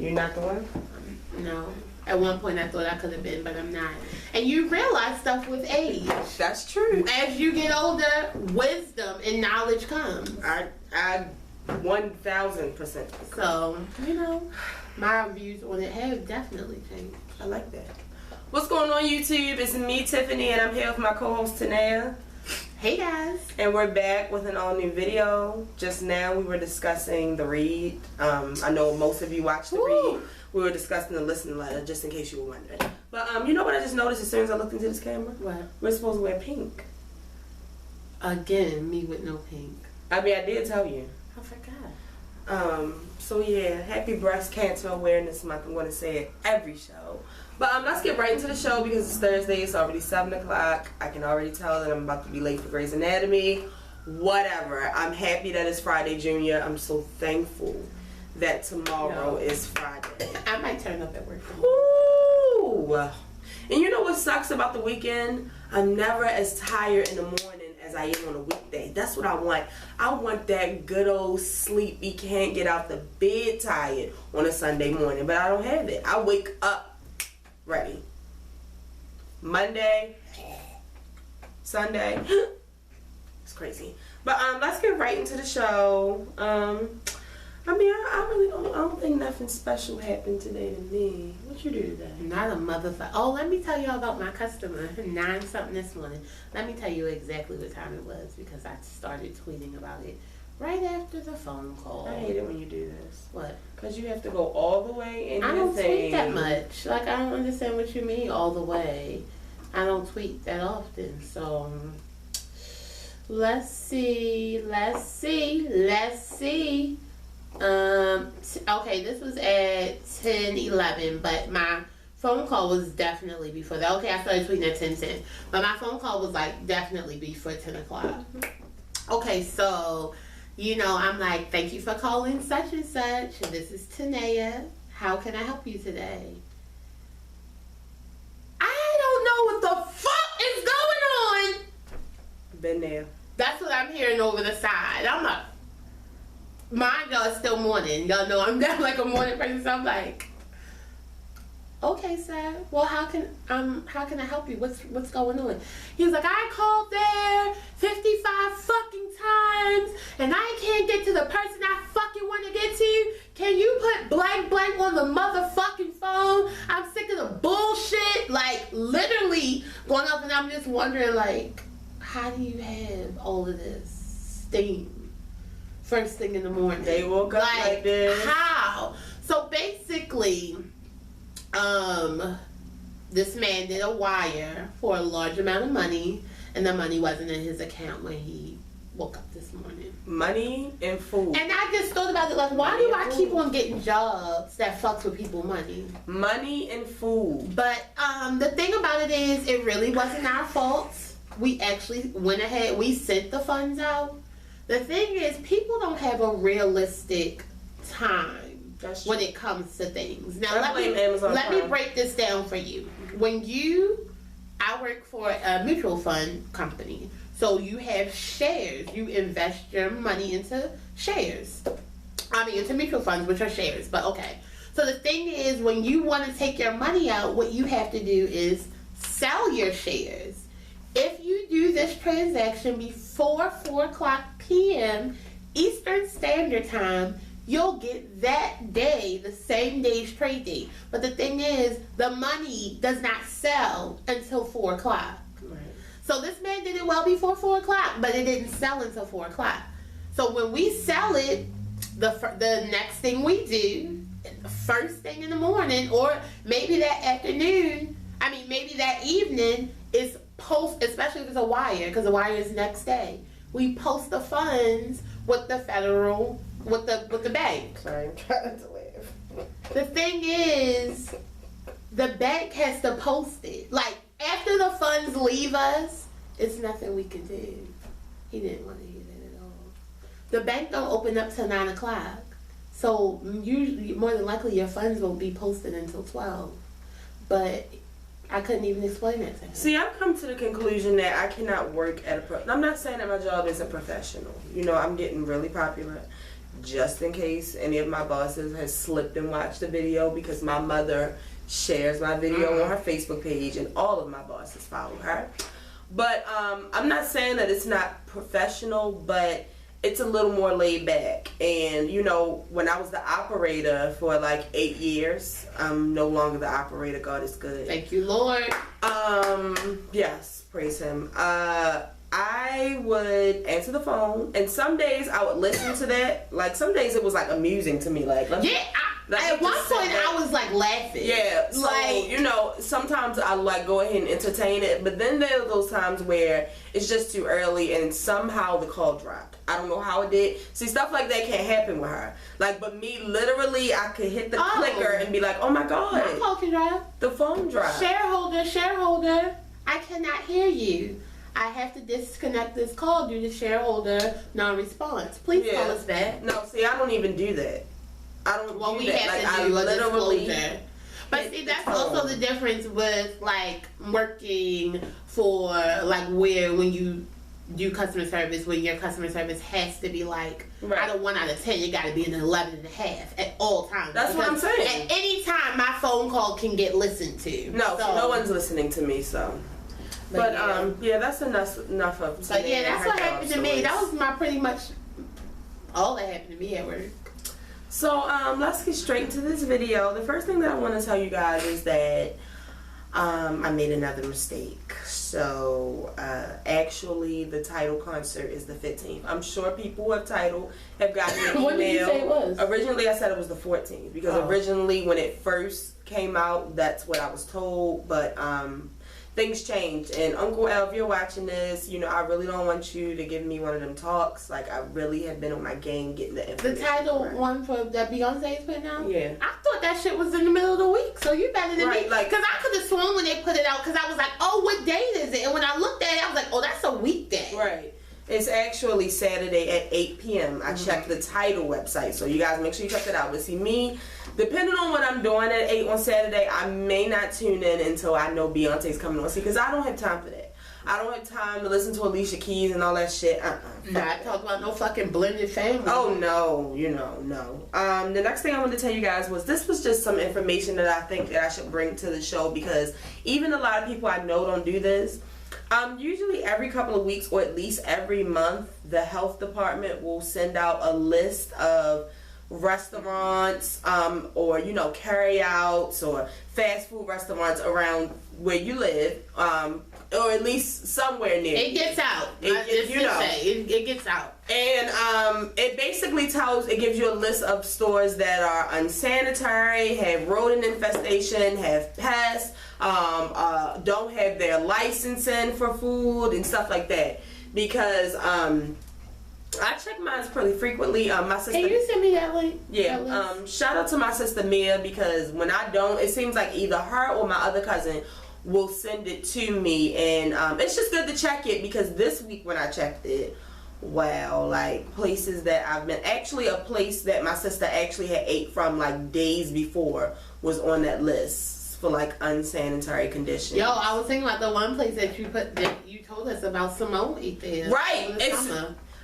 You're not the one? No. At one point I thought I could have been, but I'm not. And you realize stuff with age. That's true. As you get older, wisdom and knowledge comes. I 1000%. So, you know, my views on it have definitely changed. I like that. What's going on YouTube? It's me, Tiffany, and I'm here with my co-host Tanea. Hey guys. And we're back with an all new video. Just now we were discussing the read. I know most of you watched the read. We were discussing the listening letter, just in case you were wondering. But you know what I just noticed as soon as I looked into this camera? What? We're supposed to wear pink. Again, me with no pink. I mean, I did tell you. I forgot. So yeah, happy Breast Cancer Awareness Month. I'm going to say it every show. But let's get right into the show because it's Thursday. It's already 7 o'clock. I can already tell that I'm about to be late for Grey's Anatomy. Whatever. I'm happy that it's Friday, Junior. I'm so thankful that tomorrow is Friday. I might turn up at work. Ooh. And you know what sucks about the weekend? I'm never as tired in the morning as I am on a weekday. That's what I want. I want that good old sleepy, can't get out the bed tired on a Sunday morning, but I don't have it. I wake up ready. Monday, Sunday, it's crazy. But let's get right into the show. I mean, I really don't think nothing special happened today to me. What you do today? Not a motherfucker. Oh, let me tell y'all about my customer. 9 something this morning. Let me tell you exactly what time it was because I started tweeting about it right after the phone call. I hate it when you do this. What? Because you have to go all the way in. I don't tweet that much. Like, I don't understand what you mean all the way. I don't tweet that often. So, let's see. Okay, this was at 10:11, but my phone call was definitely before that. Okay, I started tweeting at 10:10, but my phone call was like definitely before 10 o'clock. Okay, so, you know, I'm like, thank you for calling such and such. This is Tanea. How can I help you today? I don't know what the fuck is going on. Been there. That's what I'm hearing over the side. I'm like, mind y'all, it's still morning. Y'all know I'm not like a morning person, so I'm like, okay, sir. Well, how can I help you? What's going on? He was like, I called there 55 fucking times and I can't get to the person I fucking want to get to. Can you put blank blank on the motherfucking phone? I'm sick of the bullshit. Like, literally going up, and I'm just wondering, like, how do you have all of this steam first thing in the morning? They woke up like this. How? So basically, this man did a wire for a large amount of money, and the money wasn't in his account when he woke up this morning. Money and food. And I just thought about it, like, why do I keep on getting jobs that fucks with people money? Money and food. But the thing about it is, it really wasn't our fault. We actually went ahead, we sent the funds out. The thing is, people don't have a realistic time when it comes to things. Now, let me break this down for you. I work for a mutual fund company. So you have shares. You invest your money into shares. Into mutual funds, which are shares, but okay. So the thing is, when you want to take your money out, what you have to do is sell your shares. If you do this transaction before 4 o'clock p.m. Eastern Standard Time, you'll get that day, the same day's trade date. But the thing is, the money does not sell until 4 o'clock. Right. So this man did it well before 4 o'clock, but it didn't sell until 4 o'clock. So when we sell it, the next thing we do, first thing in the morning, or maybe that afternoon, maybe that evening, is post, especially if it's a wire, because the wire is next day. We post the funds with the federal, with the bank. Sorry, I'm trying to laugh. The thing is, the bank has to post it. Like, after the funds leave us, it's nothing we can do. He didn't want to hear that at all. The bank don't open up till 9 o'clock. So, usually, more than likely, your funds won't be posted until 12. But I couldn't even explain it to him. See, I've come to the conclusion that I cannot work at I'm not saying that my job isn't professional. You know, I'm getting really popular. just in case any of my bosses has slipped and watched the video, because my mother shares my video on her Facebook page and all of my bosses follow her. But I'm not saying that it's not professional, but it's a little more laid back. And you know, when I was the operator for like 8 years, I'm no longer the operator. God is good. Thank you, Lord. Yes, praise him. I would answer the phone, and some days I would listen to that. Like, some days it was like amusing to me. Like, at one point I was like laughing. Yeah, so like, you know, sometimes I like go ahead and entertain it, but then there are those times where it's just too early and somehow the call dropped. I don't know how it did. See, stuff like that can't happen with her. Like, but me, literally, I could hit the clicker and be like, oh my God. My phone can drop. The phone dropped. Shareholder, I cannot hear you. I have to disconnect this call due to shareholder non-response. Please call us back. No, see, I don't even do that. I don't do that. Have like, to do I a literally disclosure. But see, that's also the difference with like working for like when you do customer service, when your customer service has to be like out of 1 out of 10, you got to be an 11.5 at all times. That's what I'm saying. At any time, my phone call can get listened to. No, so no one's listening to me, so. But yeah, that's enough of. So yeah, that's what happened to me. That was my pretty much all that happened to me at work. So let's get straight into this video. The first thing that I want to tell you guys is that I made another mistake. So actually, the title concert is the 15th. I'm sure people who have title have gotten an email. When did you say it was? Originally, I said it was the 14th because originally, when it first came out, that's what I was told. But things changed, and Uncle L, if you're watching this, you know, I really don't want you to give me one of them talks. Like, I really have been on my game getting the information. The title one for that Beyonce is putting out? Yeah. I thought that shit was in the middle of the week, so you better than me. Like, because I could have sworn when they put it out, because I was like, oh, what date is it? And when I looked at it, I was like, oh, that's a weekday. Right. It's actually Saturday at 8 p.m. I checked the title website, so you guys make sure you check it out. But see, me, depending on what I'm doing at 8 on Saturday, I may not tune in until I know Beyonce's coming on. See, because I don't have time for that. I don't have time to listen to Alicia Keys and all that shit. Not talk about no fucking blended family. Oh, no. You know, no. The next thing I wanted to tell you guys was this was just some information that I think that I should bring to the show, because even a lot of people I know don't do this. Usually every couple of weeks, or at least every month, the health department will send out a list of restaurants, or, you know, carry-outs or fast food restaurants around where you live, or at least somewhere near. It gets out. It gets out. And it basically it gives you a list of stores that are unsanitary, have rodent infestation, have pests, don't have their licensing for food and stuff like that. Because I check mine pretty frequently. My sister. Can you send me that link? Yeah. Shout out to my sister Mia, because when I don't, it seems like either her or my other cousin will send it to me, and it's just good to check it, because this week when I checked it, wow, like places that I've been, actually a place that my sister actually had ate from like days before was on that list for like unsanitary conditions. Yo, I was thinking about the one place that you told us about. Simone ate there. Right. It's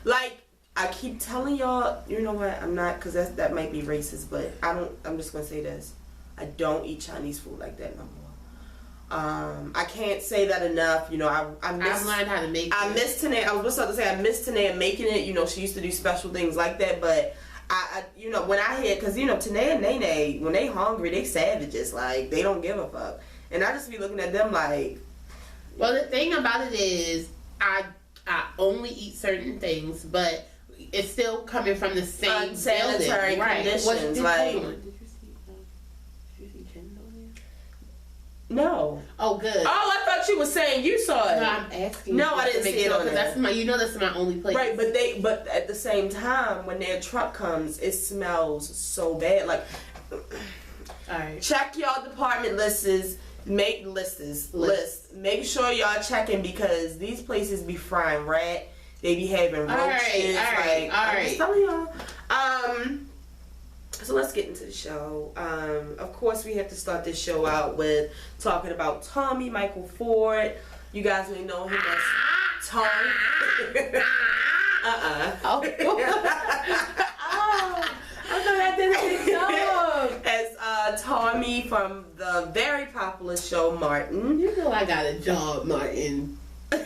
like, I keep telling y'all, you know what, I'm not, because that might be racist, but I'm just going to say this. I don't eat Chinese food like that no more. I can't say that enough. You know, I've learned how to make it. I miss Tanae. I was about to say I miss Tanae making it. You know, she used to do special things like that, but I you know, when I had, because, you know, Tanae and Nene, when they hungry, they savages. Like, they don't give a fuck. And I just be looking at them like... Well, the thing about it is, I only eat certain things, but it's still coming from the same sanitary conditions. Like, did you see Jen on there? No. Oh, good. Oh, I thought you were saying you saw it. No, I'm asking. No, I didn't see it on there. That's my only place. Right, but at the same time, when their truck comes, it smells so bad. Like, all right. Check y'all department lists. Make lists. Make sure y'all checking, because these places be frying rat. They be having roaches. All right. I'm just telling y'all. So let's get into the show. Of course, we have to start this show out with talking about Tommy Michael Ford. You guys may know him as Tommy. Oh. a very popular show, Martin. You know I got a job, Martin. You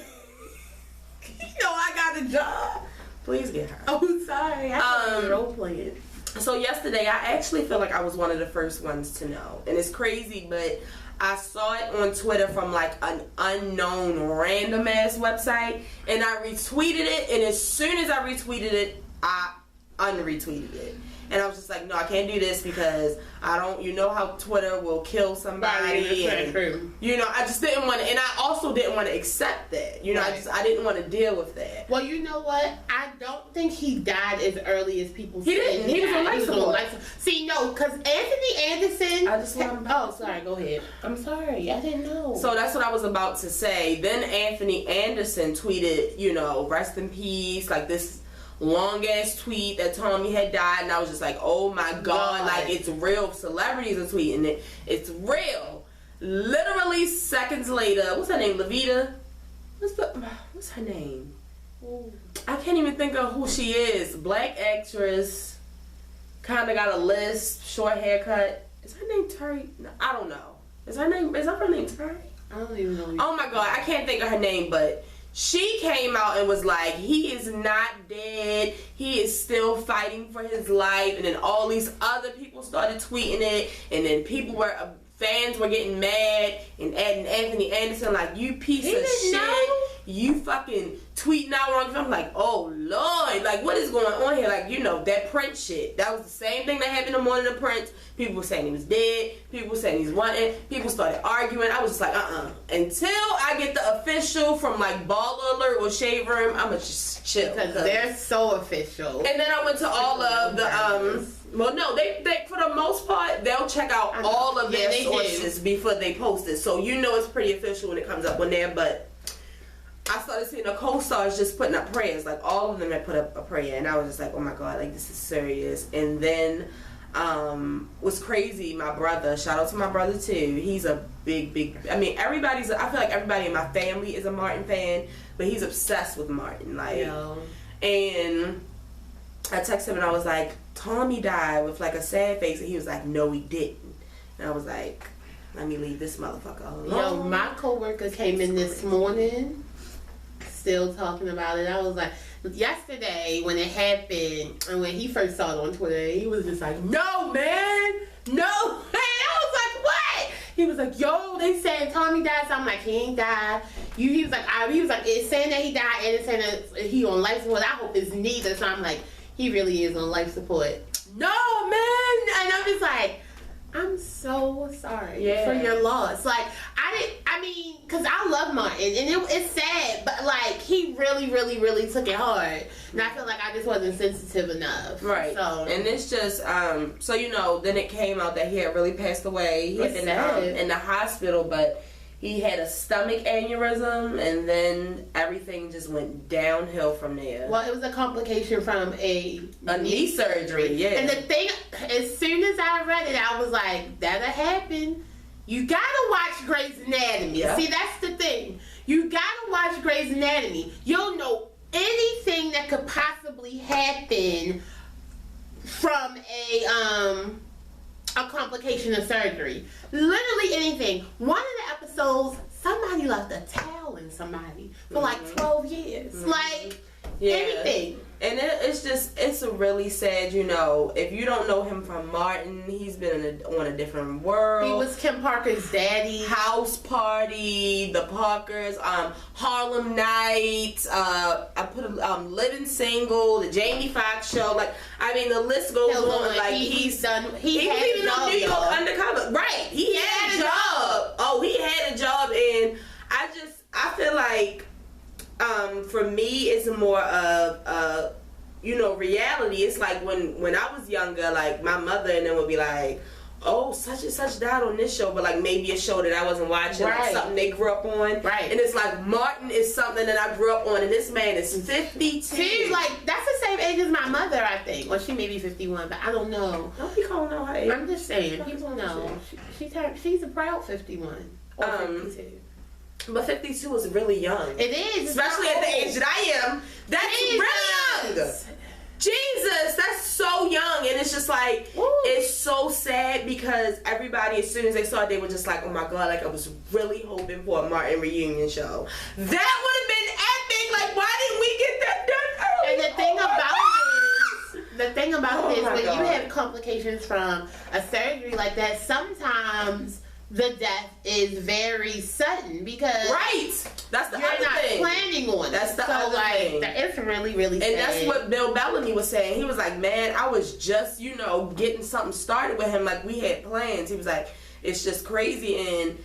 know I got a job. Please get her. Oh, sorry. I thought you were role playing. So yesterday, I actually feel like I was one of the first ones to know. And it's crazy, but I saw it on Twitter from like an unknown random ass website. And I retweeted it. And as soon as I retweeted it, I unretweeted it. And I was just like, no, I can't do this because I don't, you know how Twitter will kill somebody. And, you know, I just didn't want to, and I also didn't want to accept that. You know, I didn't want to deal with that. Well, you know what? I don't think he died as early as people He didn't. He was on life support. See, no, because Anthony Anderson. I just want to. Oh, sorry. Go ahead. I'm sorry. I didn't know. So that's what I was about to say. Then Anthony Anderson tweeted, you know, rest in peace, like this long ass tweet that Tommy had died, and I was just like, oh my god, like it's real. Celebrities are tweeting it. It's real. Literally seconds later, what's her name? Levita? What's her name? Ooh. I can't even think of who she is. Black actress, kind of got a list, short haircut. Is her name Terry? No, I don't know. Is that her name Terry? I don't even know. Oh my god, I can't think of her name, but she came out and was like, he is not dead. He is still fighting for his life. And then all these other people started tweeting it. And then fans were getting mad and adding Anthony Anderson like, you piece of shit. Know? You fucking tweeting out wrong. I'm like, oh Lord, like what is going on here? Like, you know, that Prince shit. That was the same thing that happened in the morning of Prince. People were saying he was dead. People were saying he's wanted. People started arguing. I was just like, Until I get the official from like Baller Alert or Shade Room, I'ma just chill. Because they're so official. And then I went to all of the well, no, they for the most part they'll check out all of their sources before they post it, so you know it's pretty official when it comes up on there. But I started seeing the co-stars just putting up prayers, like all of them had put up a prayer, and I was just like, oh my god, like this is serious. And then was crazy, my brother, shout out to my brother too, he's a big, I mean I feel like everybody in my family is a Martin fan, but he's obsessed with Martin, like, and I texted him and I was like, Tommy died, with like a sad face, and he was like, no he didn't. And I was like, let me leave this motherfucker alone. Yo, my coworker came in this morning still talking about it. I was like, yesterday when it happened and when he first saw it on Twitter, he was just like, no man, no. And I was like, what? He was like, yo, they said Tommy died. So I'm like, he ain't died. He was like, it's saying that he died and it's saying that he on life support. I hope it's neither. So I'm like, he really is on life support. No man. And I'm just like, I'm so sorry for your loss. Like, because I love Martin, and it's sad, but like, he really, really, really took it hard. And I feel like I just wasn't sensitive enough. Right. So, and it's just, so you know, then it came out that he had really passed away. He had been in the hospital, but he had a stomach aneurysm, and then everything just went downhill from there. Well, it was a complication from a knee surgery, yeah. And the thing, as soon as I read it, I was like, that'll happen. You gotta watch Grey's Anatomy. Yeah. See, that's the thing. You gotta watch Grey's Anatomy. You'll know anything that could possibly happen from a complication of surgery. Literally anything. One of the episodes, somebody left a towel in somebody for like 12 years. Like, anything. And it's a really sad, you know, if you don't know him from Martin, he's been on a different world. He was Kim Parker's daddy. House Party, The Parkers, Harlem Nights, I put Living Single, the Jamie Foxx show, like, I mean, the list goes on. Like, he was even on New York Undercover. Right, he had a job. Oh, he had a job, and I feel like, for me, it's more of, you know, reality. It's like when I was younger, like my mother and them would be like, oh, such and such died on this show, but like maybe a show that I wasn't watching, like something they grew up on. Right. And it's like Martin is something that I grew up on, and this man is 52. He's like, that's the same age as my mother, I think. Well, she may be 51, but I don't know. Don't be calling out her age. I'm just saying, people know. She's a proud 51 or 52. But 52 is really young. It is. Especially at the age that I am. That's really young. Jesus, that's so so young, and it's just like, it's so sad because everybody, as soon as they saw it, they were just like, oh my God, like I was really hoping for a Martin reunion show. That would have been epic. Like, why didn't we get that done early? And the thing about it is, when you have complications from a surgery like that, sometimes the death is very sudden because that's the you're other not thing. planning on it. That's the other thing. It's really, really sad. And that's what Bill Bellamy was saying. He was like, man, I was just, getting something started with him. Like, we had plans. He was like, it's just crazy. And,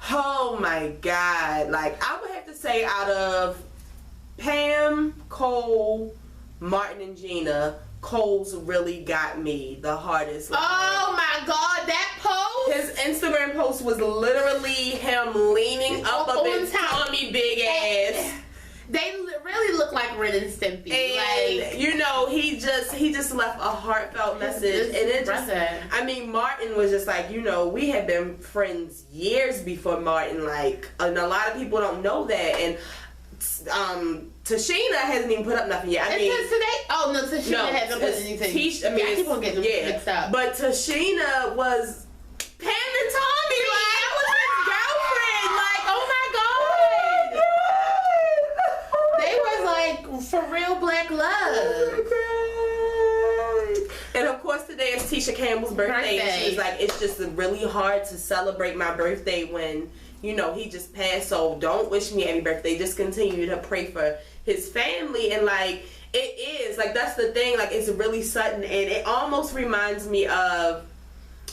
oh my God. Like, I would have to say, out of Pam, Cole, Martin, and Gina, Cole's really got me the hardest. Like, oh my God, that post! His Instagram post was literally him leaning up against Tommy big ass. They really look like Ren and Stimpy. And he just left a heartfelt message. And it just, I mean, Martin was just like, we had been friends years before Martin, like, and a lot of people don't know that. And Tashina hasn't even put up nothing yet. I mean, today? Oh no, Tashina hasn't put anything. I keep on getting mixed up. But Tashina was Pam and Tommy. Like, that was his girlfriend. Like, oh my God. They was like for real black love. Oh my God. And of course, today is Tisha Campbell's birthday. And she's like, it's just really hard to celebrate my birthday when he just passed, so don't wish me happy birthday. Just continue to pray for his family. And, like, it is. Like, that's the thing. Like, it's really sudden. And it almost reminds me of,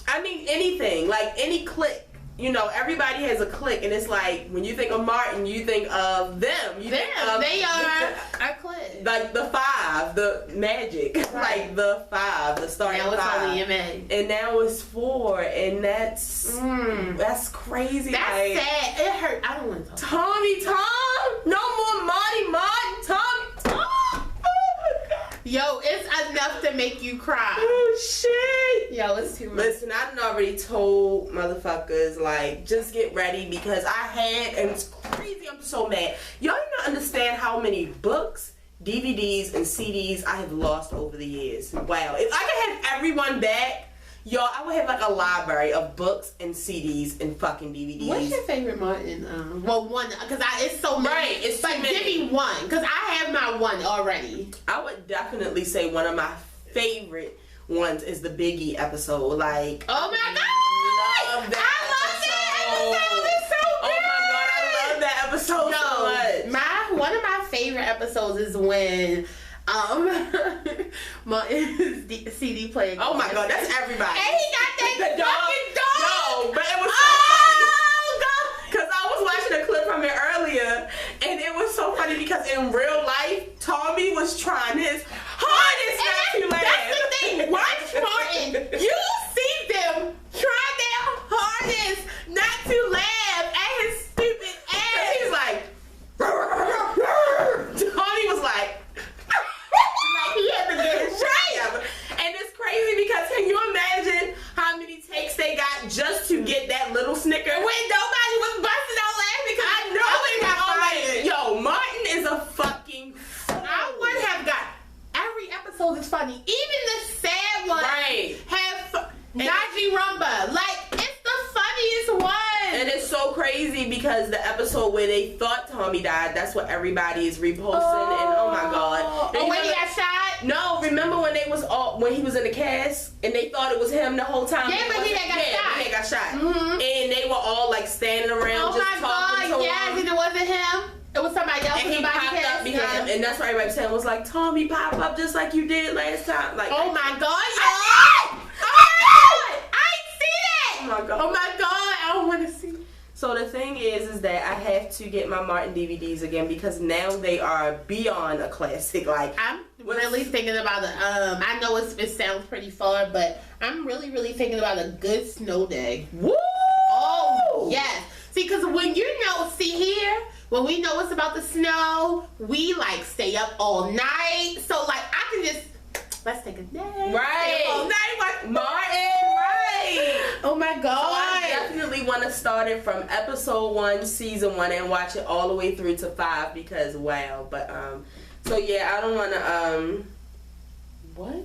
I mean, anything. Like, any clique. Everybody has a clique. And it's like, when you think of Martin, you think of them. They are our clique. Like, the five. The magic. Right. Like, the five. The starting five. Now it's only a man. And now it's 4. And that's crazy. That's like, sad. It hurt. I don't want to talk. Tommy Tom? No more Martin. Tommy Tom. Oh my God. Yo, it's enough to make you cry. Oh shit. Yo, it's too much. Listen, I done already told motherfuckers, like, just get ready because and it's crazy, I'm so mad. Y'all don't understand how many books, DVDs, and CDs I have lost over the years. Wow. If I could have everyone back, y'all, I would have like a library of books and CDs and fucking DVDs. What's your favorite Martin? One, because it's so many. Right, it's like, give me one, because I have my one already. I would definitely say one of my favorite ones is the Biggie episode. Like, oh my God, I love that episode. It's so good. Oh my God, I love that episode so much. One of my favorite episodes is when Martin's CD player. Oh my God, that's everybody. And he got that fucking dog. No, but it was so funny. Because I was watching a clip from it earlier, and it was so funny because in real life, Tommy was trying his hardest not to laugh. That's the thing. Watch Martin. You see them try their hardest not to laugh at his stupid ass. He's like, Tommy was like he had to get his shit together. And it's crazy because can you imagine how many takes they got just to get that little snicker? When nobody was busting out laughing because I know they got fired. Yo, Martin is a fucking fool. I would have got every episode is funny. Even the sad one have Najee Rumba. Like, it's the funniest one. And it's so crazy because the episode where they thought Tommy died, that's what everybody is reposting. And oh my God. And when he got shot? No, remember when he was in the cast and they thought it was him the whole time? Yeah, but he got shot. Mm-hmm. And they were all like standing around just talking to him. Yes, and it wasn't him. It was somebody else. And he popped up behind him. And that's why everybody saying was like, Tommy, pop up just like you did last time. Like, oh my God, y'all. I see that. Oh my God. Oh my God, I don't want to see. So the thing is that I have to get my Martin DVDs again because now they are beyond a classic. Like, I'm really thinking about I know it sounds pretty far, but I'm really thinking about a good snow day. Woo! Oh yes. See, because when when we know it's about the snow, we like stay up all night. So like I can just let's take a day. Right. All night. Like, Martin. Right. Oh my God. So I definitely want to start it from episode 1, season 1, and watch it all the way through to 5 because wow. But so yeah, I don't want to What?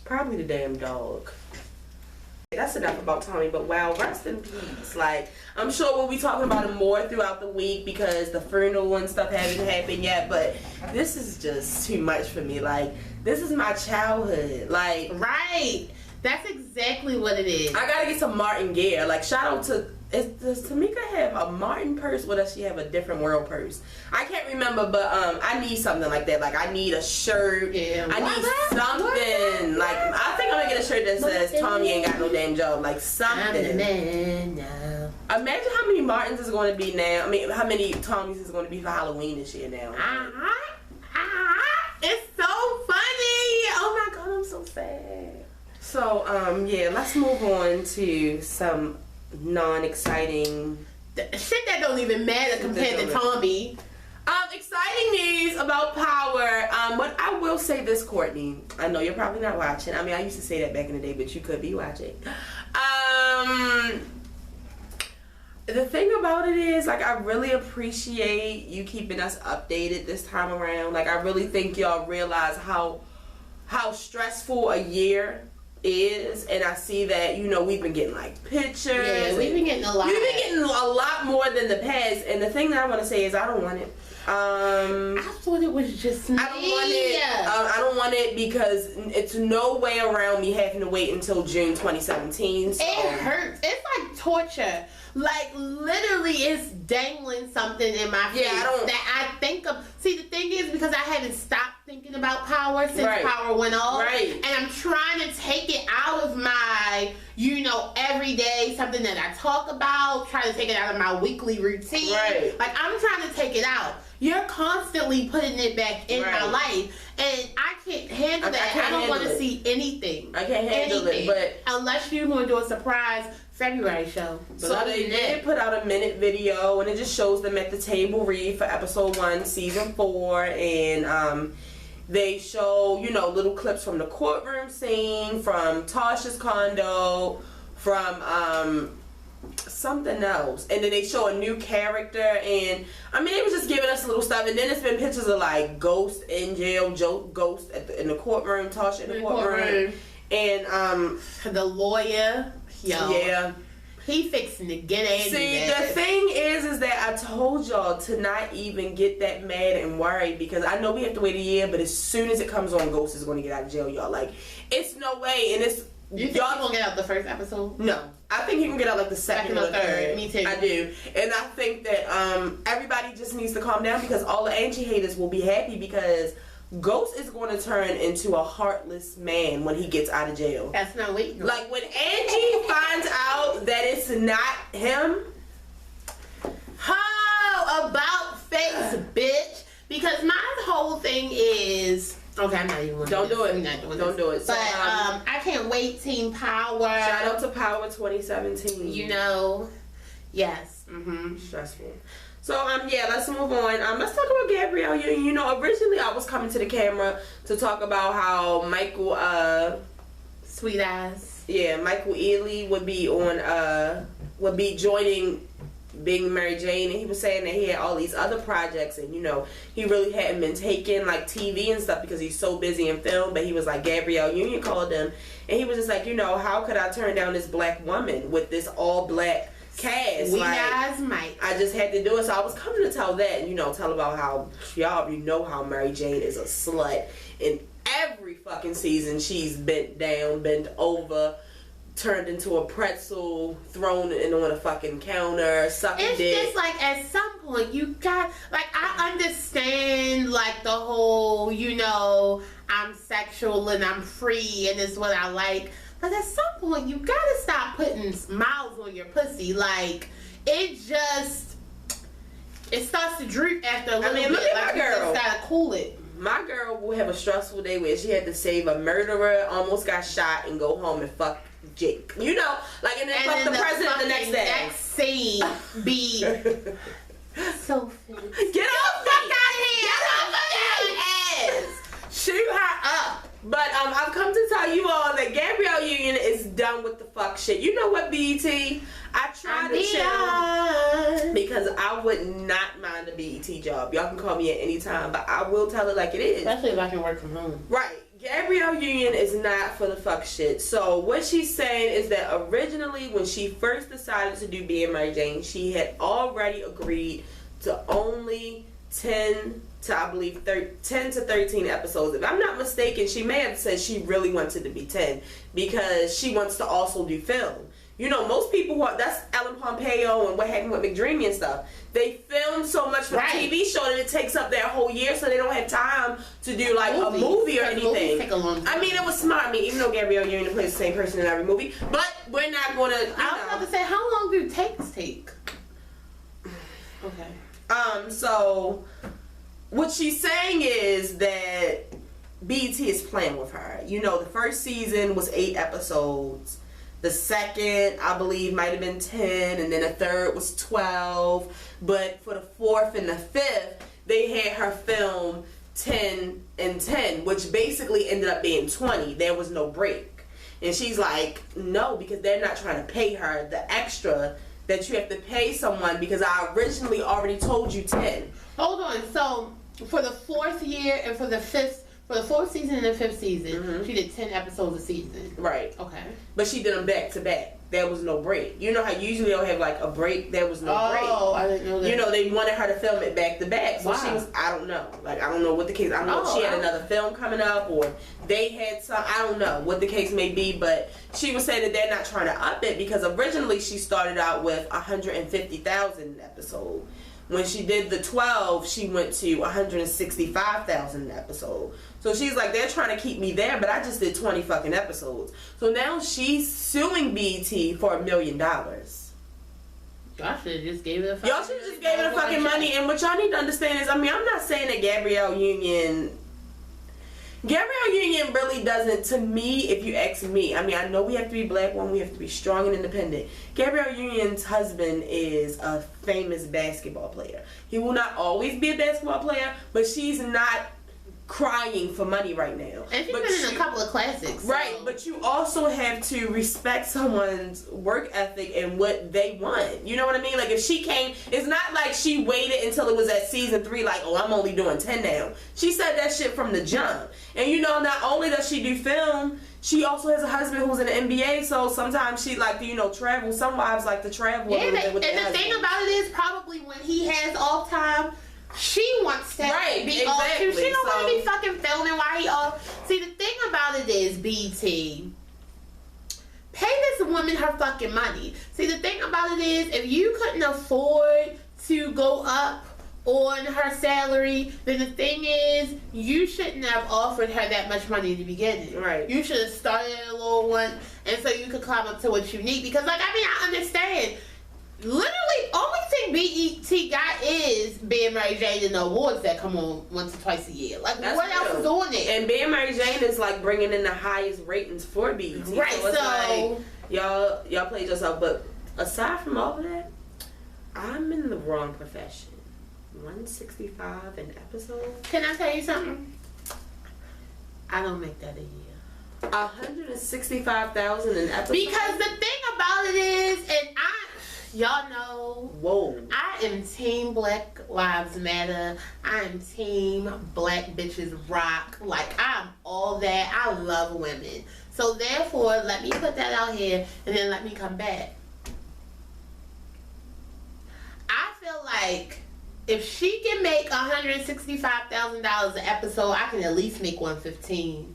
Probably the damn dog. That's enough about Tommy, but wow, rest in peace. Like, I'm sure we'll be talking about it more throughout the week because the funeral and stuff hasn't happened yet, but this is just too much for me. Like, this is my childhood. Like, right. That's exactly what it is. I gotta get some Martin gear. Like, shout out to, does Tamika have a Martin purse or does she have a different world purse? I can't remember, but I need something like that. Like, I need a shirt. Yeah. I need something. Like, I think I'm gonna get a shirt that says Tommy ain't got no damn job. Like, something. I'm the man now. Imagine how many Martins is going to be now. I mean, how many Tommies is going to be for Halloween this year now. It's so funny. Oh my God, I'm so sad. So, yeah, let's move on to some non-exciting shit that don't even matter compared to Tommy. Exciting news about Power. But I will say this, Courtney. I know you're probably not watching. I mean, I used to say that back in the day, but you could be watching. The thing about it is, like, I really appreciate you keeping us updated this time around. Like, I really think y'all realize how stressful a year is, and I see that, you know, we've been getting like pictures. Yeah, we've been getting a lot. We've been getting a lot more than the past, and the thing that I want to say is I don't want it. I thought it was just me. I don't want it. I don't want it because it's no way around me having to wait until June 2017. So. It hurts. It's like torture. Like, literally, it's dangling something in my face that I think of. See, the thing is, because I haven't stopped thinking about Power since Power went off. Right. And I'm trying to take it out of my, you know, everyday, something that I talk about, trying to take it out of my weekly routine. Right. Like, I'm trying to take it out. You're constantly putting it back in my life. And I can't handle that. I don't want to see anything. I can't handle it. But unless you're going to do a surprise February show. But so they did put out a minute video, and it just shows them at the table read for episode 1, season 4, and they show, you know, little clips from the courtroom scene, from Tasha's condo, from something else, and then they show a new character, and I mean, they was just giving us little stuff, and then it's been pictures of like Ghost in jail, Ghost in the courtroom, Tasha in the courtroom, and the lawyer. Yo, yeah, he fixing to get at. See, the thing is that I told y'all to not even get that mad and worried, because I know we have to wait a year, but as soon as it comes on, Ghost is going to get out of jail, y'all. Like, it's no way, and it's you think y'all gonna get out the first episode? No, I think he can get out like the second or third. Me too. I do, and I think that everybody just needs to calm down, because all the Angie haters will be happy because Ghost is going to turn into a heartless man when he gets out of jail. That's not waiting. Like, when Angie finds out that it's not him. How about face, bitch? Because my whole thing is. Okay, I'm not even. Don't do it. Don't do it. But I can't wait. Team Power. Shout out to Power 2017. You know, yes. Stressful. So yeah, let's move on. Let's talk about Gabrielle Union. You know, originally I was coming to the camera to talk about how Michael sweet ass. Yeah, Michael Ealy would be joining being Mary Jane, and he was saying that he had all these other projects, and you know, he really hadn't been taking like TV and stuff because he's so busy in film. But he was like, Gabrielle Union called him, and he was just like, you know, how could I turn down this black woman with this all black cast? We like, guys might. I just had to do it. So I was coming to tell that, and you know, tell about how y'all already know how Mary Jane is a slut. In every fucking season, she's bent down, bent over, turned into a pretzel, thrown in on a fucking counter, sucking dick. It's just like, at some point you got, like, I understand like the whole, you know, I'm sexual and I'm free and it's what I like, but at some point you gotta stop putting smiles on your pussy. Like, it starts to droop after a little bit. Look at like, my girl. You just gotta cool it. My girl will have a stressful day where she had to save a murderer, almost got shot, and go home and fuck Jake. You know, like, and then fuck the president the next day. That scene be so funny. Get off of here! Get off of her ass! Shoot her up. But I've come to tell you all that Gabrielle Union is done with the fuck shit. You know what, BET? I tried to chill because I would not mind a BET job. Y'all can call me at any time, but I will tell it like it is. Especially if I can work from home. Right. Gabrielle Union is not for the fuck shit. So what she's saying is that originally when she first decided to do Being Mary Jane, she had already agreed to only 10 to, I believe, 10 to 13 episodes. If I'm not mistaken, she may have said she really wanted to be 10 because she wants to also do film. You know, most people that's Ellen Pompeo and What Happened with McDreamy and stuff. They film so much for the TV show that it takes up their whole year, so they don't have time to do like a movie or anything. Take a long time. I mean, it was smart. I mean, even though Gabrielle Union plays the same person in every movie, but we're not gonna. I was about to say, how long do takes take? Okay. So what she's saying is that BET is playing with her. You know, the first season was 8 episodes. The second, I believe, might have been 10, and then the third was 12. But for the fourth and the fifth, they had her film 10 and 10, which basically ended up being 20. There was no break. And she's like, no, because they're not trying to pay her the extra that you have to pay someone because I originally already told you 10. Hold on. So for the fourth year and for the fourth season and the fifth season, she did 10 episodes a season. Right. Okay. But she did them back to back. There was no break. You know how usually they'll have like a break? There was no break. Oh, I didn't know that. You know, they wanted her to film it back to back. So she was, I don't know. Like, I don't know what the case, I don't know if she had another film coming up or they had some, I don't know what the case may be. But she was saying that they're not trying to up it because originally she started out with 150,000 episode. When she did the 12, she went to 165,000 episode. So she's like, they're trying to keep me there, but I just did 20 fucking episodes. So now she's suing BET for $1 million. Y'all should have just gave it a fucking Y'all should have just gave it a fucking money. And what y'all need to understand is, I mean, I'm not saying that Gabrielle Union really doesn't, to me, if you ask me, I mean, I know we have to be black women, we have to be strong and independent. Gabrielle Union's husband is a famous basketball player. He will not always be a basketball player, but she's not crying for money right now. And she's been in a couple of classics. So. Right, but you also have to respect someone's work ethic and what they want. You know what I mean? Like, if she came, it's not like she waited until it was at season 3, like, oh, I'm only doing 10 now. She said that shit from the jump. And you know, not only does she do film, she also has a husband who's in the NBA, so sometimes she like to, you know, travel. Some wives like to travel a little bit with their husband. And the thing about it is, probably when he has off time, she wants to be off too. She don't want to be fucking filming while he off. See, the thing about it is, BT, pay this woman her fucking money. See, the thing about it is, if you couldn't afford to go up on her salary, then the thing is, you shouldn't have offered her that much money in the beginning. Right. You should have started at a little one, and so you could climb up to what you need. Because, like, I mean, I understand. Literally, only thing BET got is Being Mary Jane and the awards that come on once or twice a year. Like, that's what else is on it? And Being Mary Jane is like bringing in the highest ratings for BET. Right, so it's like, y'all played yourself. But aside from all of that, I'm in the wrong profession. 165 an episode. Can I tell you something? I don't make that a year. 165,000 an episode. Because the thing about it is, and y'all know, whoa, I am team Black Lives Matter. I am team Black Bitches Rock. Like, I'm all that. I love women. So therefore, let me put that out here and then let me come back. I feel like if she can make $165,000 an episode, I can at least make $115,000.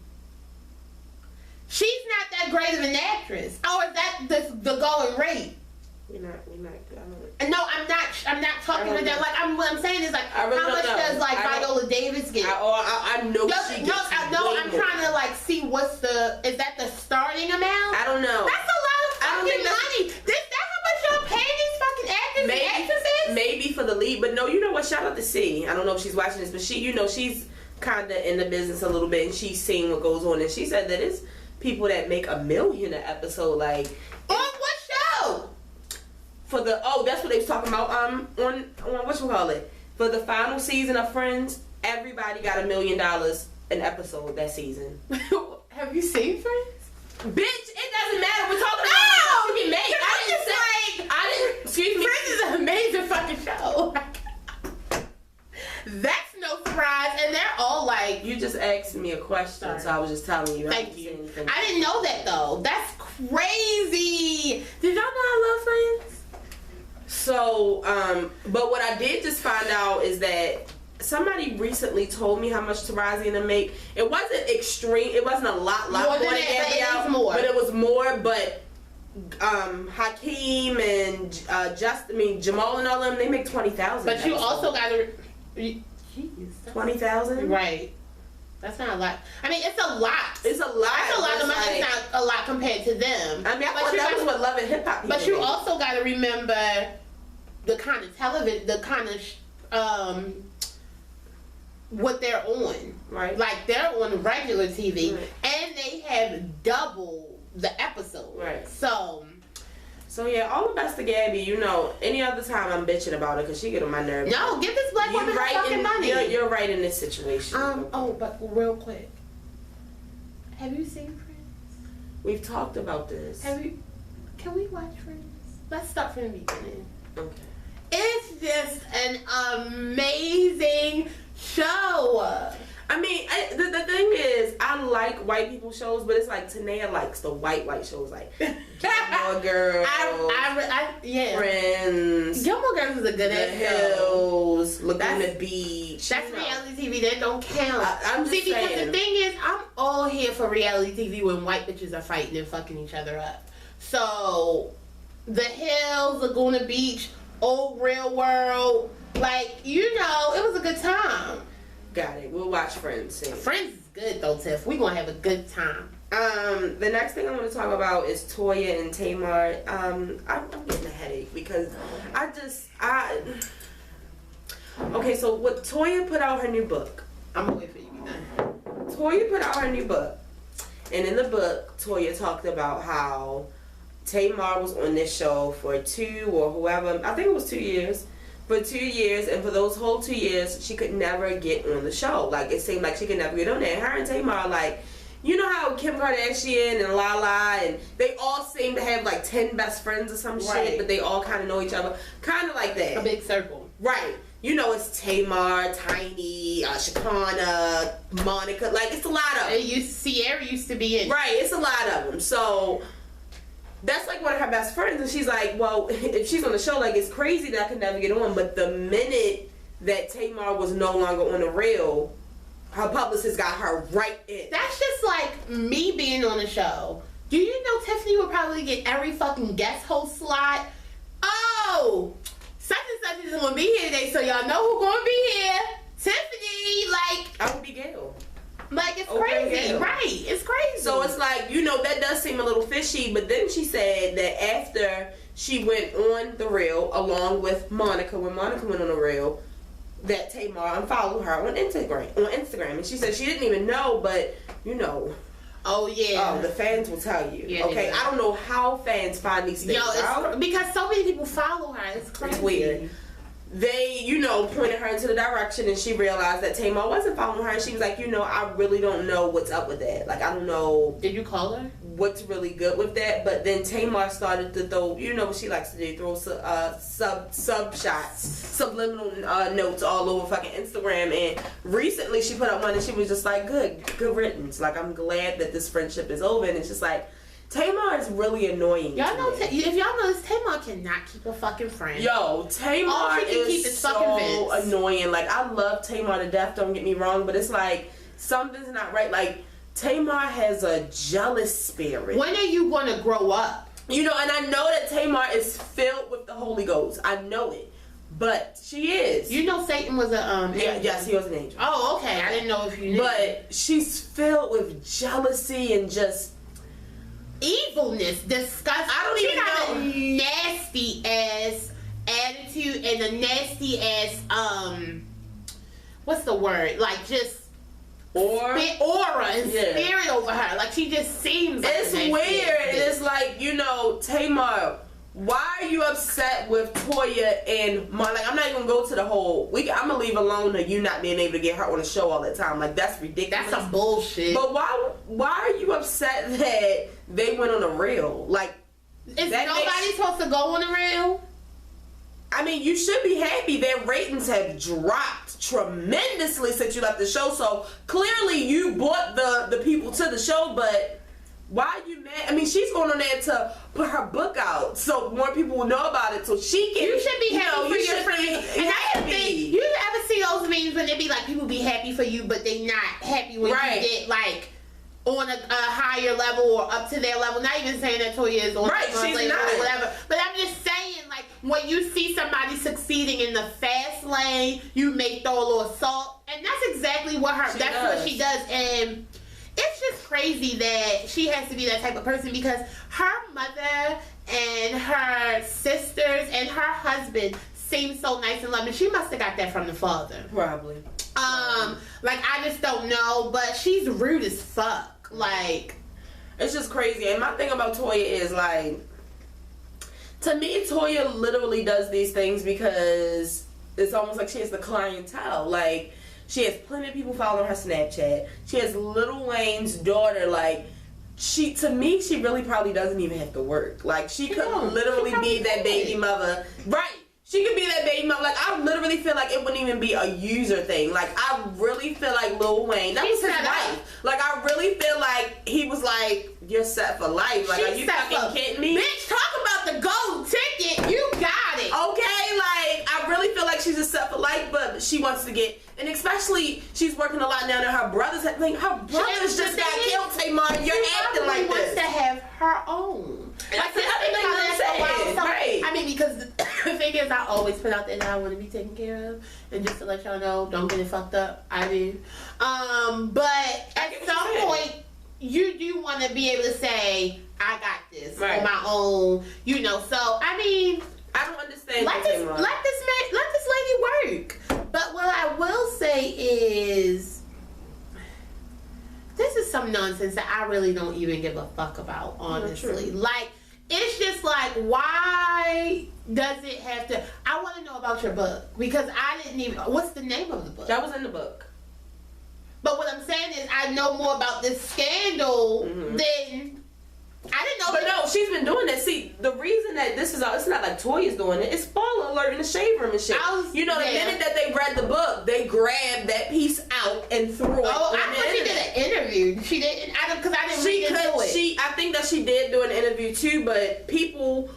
She's not that great of an actress. Or is that the going rate? We're not. No, I'm not talking about that. Like, what I'm saying is, like, really how much does like Viola Davis get? I know she gets. I'm trying to like see is that the starting amount? I don't know. That's a lot of fucking money. That's how much y'all pay these fucking actors and actresses? Maybe for the lead, but no, you know what? Shout out to C. I don't know if she's watching this, but she, you know, she's kind of in the business a little bit, and she's seeing what goes on, and she said that it's people that make $1 million an episode, like on what show? For the that's what they was talking about on whatchamacallit, for the final season of Friends, everybody got $1 million an episode that season. Have you seen Friends? Bitch, it doesn't matter. We're talking about how much you can make. Excuse me. Friends is an amazing fucking show. That's no surprise, and they're all like you just asked me a question, Sorry. so I was just telling you. Thank you. I didn't know that though. That's crazy. Did y'all know I love Friends? So, but what I did just find out is that somebody recently told me how much Tarazi and them make. It wasn't extreme. It wasn't a lot more than that, but it was more. But Hakeem and Jamal and all them, they make 20,000. But you also got to 20,000, right? That's not a lot. I mean, it's a lot. It's a lot. That's a lot of money. It's not a lot compared to them. I mean, I thought that was what Love and Hip Hop. But you also got to remember the kind of television, the kind of what they're on. Right. Like they're on regular TV, right. And they have double the episode. Right. So yeah, all the best to Gabby. You know, any other time I'm bitching about her because she get on my nerves. No, give this black woman her fucking money. You're right in this situation. Oh, but real quick, have you seen Friends? We've talked about this. Can we watch Friends? Let's start from the beginning. Okay. It's just an amazing show. I mean, the thing is, I like white people shows, but it's like Tanea likes the white shows, like Gilmore Girls, yeah. Friends, Gilmore Girls is a good The Hills, Laguna Beach. That's reality TV. That don't count. I'm just saying. Because the thing is, I'm all here for reality TV when white bitches are fighting and fucking each other up. So, The Hills, Laguna Beach, Old Real World, like, you know, it was a good time. Got it. We'll watch Friends soon. Friends is good though, Tiff. We gonna have a good time. The next thing I want to talk about is Toya and Tamar. I'm getting a headache because okay, so what Toya put out her new book. I'm gonna wait for you to be done. Toya put out her new book. And in the book, Toya talked about how Tamar was on this show for 2 or whoever, I think it was 2 years. For 2 years, and for those whole 2 years, she could never get on the show. Like, it seemed like she could never get on there. And her and Tamar are like, you know how Kim Kardashian and Lala, and they all seem to have like 10 best friends or some shit, but they all kind of know each other. Kind of like that. A big circle. Right. You know, it's Tamar, Tiny, Shakana, Monica. Like, it's a lot of them. Sierra used to be in. Right, it's a lot of them. So that's like one of her best friends, and she's like, well, if she's on the show, like, it's crazy that I could never get on. But the minute that Tamar was no longer on the reel, her publicist got her right in. That's just like me being on the show. Do you know Tiffany would probably get every fucking guest host slot? Oh, such and such is gonna be here today, so y'all know who's gonna be here. Tiffany, like, I would be Gail. Like, it's crazy, right? It's crazy. So it's like, you know, that does seem a little fishy. But then she said that after she went on the reel, along with Monica, when Monica went on the reel, that Tamar unfollowed her on Instagram. And she said she didn't even know, but, you know. Oh, yeah. Oh, the fans will tell you. Yeah, okay, I don't know how fans find these things out. Because so many people follow her. It's crazy. It's weird. They, you know, pointed her into the direction, and she realized that Tamar wasn't following her, and she was like, you know, I really don't know what's up with that. Like, I don't know. Did you call her? What's really good with that? But then Tamar started to throw, you know what she likes to do, throw sub shots, subliminal notes all over fucking Instagram. And recently she put up one, and she was just like, good riddance. Like, I'm glad that this friendship is over. And it's just like, Tamar is really annoying. Y'all know, if y'all know this, Tamar cannot keep a fucking friend. Yo, Tamar is so annoying. Like, I love Tamar to death, don't get me wrong, but it's like, something's not right. Like, Tamar has a jealous spirit. When are you going to grow up? You know, and I know that Tamar is filled with the Holy Ghost. I know it. But she is. You know Satan was a yes, he was an angel. Oh, okay. I didn't know if you knew. But she's filled with jealousy and just evilness, disgust. I don't even know. A nasty ass attitude and a nasty ass what's the word? Like, just aura and spirit over her. Like, she just seems like it's weird. And it's like, you know, Tamar, why are you upset with Toya and like, I'm not even gonna go to the whole I'm gonna leave alone the you not being able to get her on the show all the time. Like, that's ridiculous. That's some bullshit. But why are you upset that they went on a reel? Like, is nobody supposed to go on a reel? I mean, you should be happy. Their ratings have dropped tremendously since you left the show. So clearly you brought the people to the show, but why are you mad? I mean, she's going on there to put her book out so more people will know about it, so she can. You should be happy for your friends. And that's the happy. thing. You ever see those memes when they be like, people be happy for you, but they not happy when you get like on a higher level or up to their level. Not even saying that Toya is on she's not. or whatever. But I'm just saying, like, when you see somebody succeeding in the fast lane, you may throw a little salt. And that's exactly what what she does. And it's just crazy that she has to be that type of person, because her mother and her sisters and her husband seem so nice and loving. She must have got that from the father. Probably. Like, I just don't know, but she's rude as fuck. Like, it's just crazy. And my thing about Toya is, like, to me, Toya literally does these things because it's almost like she has the clientele. Like, she has plenty of people following her Snapchat. She has Lil Wayne's daughter. Like, to me, she really probably doesn't even have to work. Like, she could literally be that baby mother. Right. She could be that baby mother. Like, I literally feel like it wouldn't even be a user thing. Like, I really feel like Lil Wayne, that was his wife. Like, I really feel like he was like, you're set for life. Like, are you fucking kidding me? Bitch, talk about the gold ticket. You got it. Okay, like, I really feel like she's a set for life, but she wants to get, and especially, she's working a lot now that her brothers, like, her brothers just got killed, Tamar, and you're acting like this. She wants to have her own. Like, that's the other thing I'm saying. Right. I mean, because the thing is, I always put out there that I want to be taken care of, and just to let y'all know, don't get it fucked up. I do. But at some point, you do want to be able to say, I got this on my own, you know. So I mean, I don't understand. Let this lady work. But what I will say is, this is some nonsense that I really don't even give a fuck about, honestly. Like, it's just like, why does it have to? I want to know about your book, because I didn't even. What's the name of the book? That was in the book. But what I'm saying is, I know more about this scandal than. I didn't know. But no, she's been doing that. See, the reason that this is all, it's not like Toya's doing it. It's spoiler alert in the shade room and shit. You know, the minute that they read the book, they grabbed that piece out and threw it. Oh, I thought she did an interview. She didn't, because I didn't read into it. I think that she did do an interview too, but people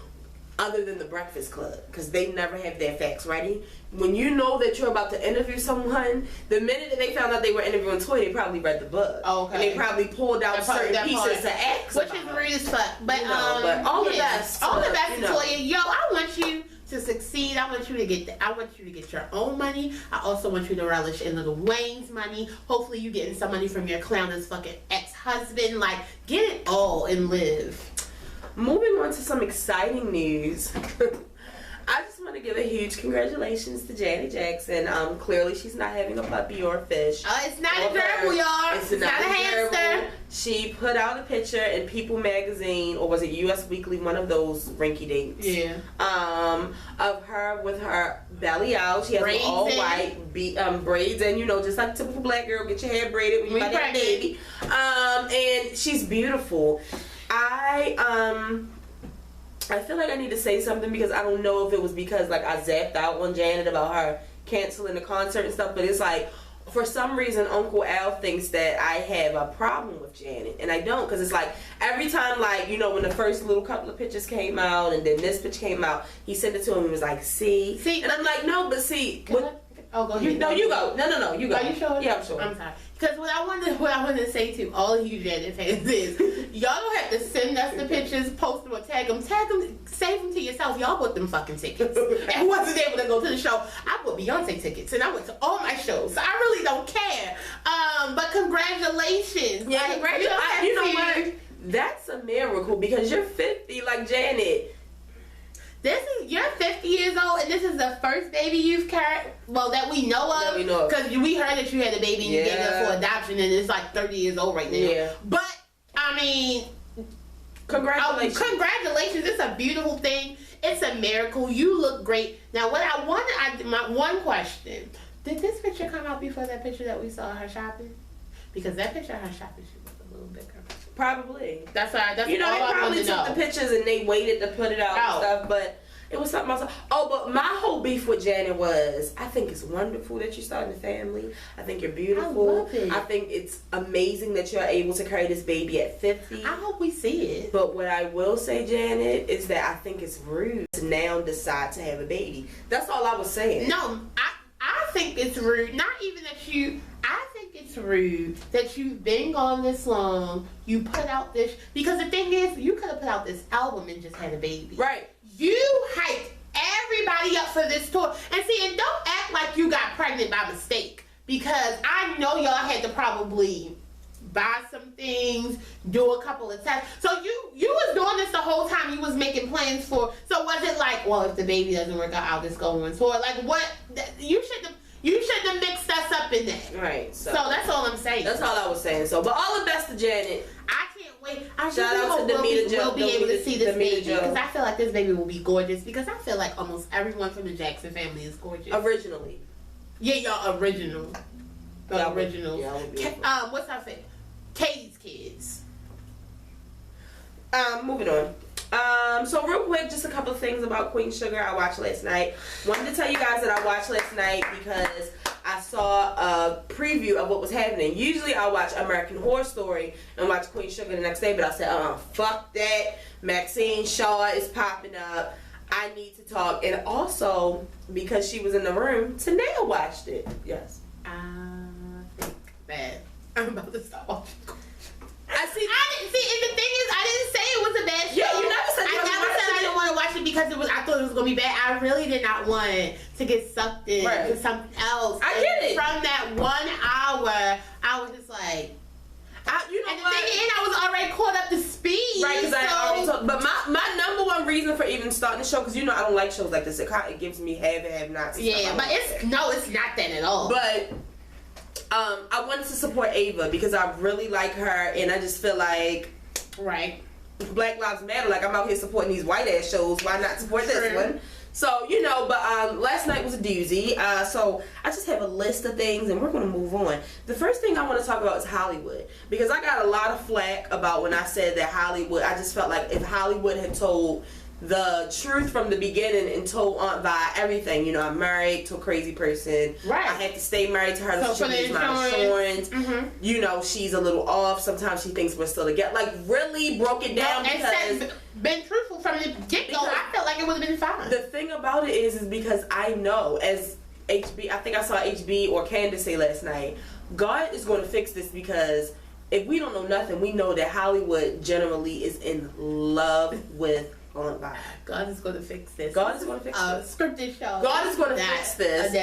other than the Breakfast Club, because they never have their facts ready. When you know that you're about to interview someone, the minute that they found out they were interviewing Toya, they probably read the book. Okay. And they probably pulled out certain pieces to ask which is rude as fuck. But, but all the best. All the best, Toya. Yo, I want you to succeed. I want you to get your own money. I also want you to relish in Lil Wayne's money. Hopefully you getting some money from your clown as fucking ex-husband. Like, get it all and live. Moving on to some exciting news. I just want to give a huge congratulations to Janet Jackson. Clearly she's not having a puppy or a fish. It's not a gerbil, y'all. It's not a hamster. She put out a picture in People magazine, or was it US Weekly, one of those rinky dinks. Yeah. Of her with her belly out. She has braids all white braids, and just like typical black girl, get your hair braided when you got that baby. And she's beautiful. I feel like I need to say something, because I don't know if it was because like I zapped out on Janet about her canceling the concert and stuff, but it's like, for some reason Uncle Al thinks that I have a problem with Janet, and I don't, because it's like every time, like, when the first little couple of pictures came out and then this picture came out, he sent it to him and was like, see, and I'm like, no, but see, oh, go ahead. You go. No, you go. Are you sure? Yeah, I'm sure. I'm sorry. Because what I wanted to say to all of you Janet fans is, y'all don't have to send us the pictures, post them, or tag them, save them to yourself. Y'all bought them fucking tickets. And wasn't able to go to the show. I bought Beyonce tickets, and I went to all my shows. So I really don't care. But congratulations. Yeah, congratulations. You know what? That's a miracle, because you're 50 like Janet. You're 50 years old, and this is the first baby you've carried, well, that we know of. Because we heard that you had a baby and you gave it for adoption, and it's like 30 years old right now. Yeah. But, I mean, congratulations. Congratulations. It's a beautiful thing. It's a miracle. You look great. Now, my one question, did this picture come out before that picture that we saw of her shopping? Because that picture of her shopping, she was a little bit Probably. That's all they probably took the pictures and they waited to put it out and stuff, but It was something else. Oh, but my whole beef with Janet was, I think it's wonderful that you're starting a family. I think you're beautiful. I love it. I think it's amazing that you're able to carry this baby at 50. I hope we see it. But what I will say, Janet, is that I think it's rude to now decide to have a baby. That's all I was saying. No, I think it's rude. Not even that you. I think it's rude that you've been gone this long. You put out this, because the thing is, you could have put out this album and just had a baby. Right. You hyped everybody up for this tour, and see, and don't act like you got pregnant by mistake, because I know y'all had to probably buy some things, do a couple of tests. So you was doing this the whole time. You was making plans for. So was it like, well, if the baby doesn't work out, I'll just go on tour? Like, what? You shouldn't have mixed us up in that. Right. So that's all I'm saying. That's all I was saying. So, but all the best to Janet. I can't wait. I Shout really out hope to we'll be Demita able to see this baby, Joe. because I feel like this baby will be gorgeous, because I feel like almost everyone from the Jackson family is gorgeous. Originally. Yeah, y'all original. The original. Yeah, what's her favorite? Katie's kids. Moving on. So real quick, just a couple of things about Queen Sugar I watched last night. Wanted to tell you guys that I watched last night because I saw a preview of what was happening. Usually I watch American Horror Story and watch Queen Sugar the next day, but I said, fuck that. Maxine Shaw is popping up. I need to talk. And also, because she was in the room, Tanea watched it. Yes. I think that I'm about to stop watching. I didn't see, and the thing is, I didn't say it was a bad show. Yeah, you never said I never said I didn't want to watch it because I thought it was gonna be bad. I really did not want to get sucked in to something else. I get it. From that 1 hour, I was just like, and the thing is, I was already caught up to speed. Right, because I already told. But my number one reason for even starting the show, because I don't like shows like this. It gives me have and have nots. Yeah, but it's not that at all. But I wanted to support Ava because I really like her, and I just feel like Black Lives Matter. Like, I'm out here supporting these white ass shows. Why not support this one? So, but last night was a doozy. So I just have a list of things, and we're going to move on. The first thing I want to talk about is Hollywood, because I got a lot of flack about when I said that Hollywood. I just felt like if Hollywood had told the truth from the beginning and told Aunt Vi everything. I'm married to a crazy person. Right. I had to stay married to her so she needs my insurance. Mm-hmm. She's a little off. Sometimes she thinks we're still together. Like, really broke it down because been truthful from the get-go. I felt like it would have been fine. The thing about it is because I know, as HB, I think I saw HB or Candace say last night, God is going to fix this, because if we don't know nothing, we know that Hollywood generally is in love with Aunt Vi. God is going to fix this. God is going to fix this. Scripted show. God is going to fix this.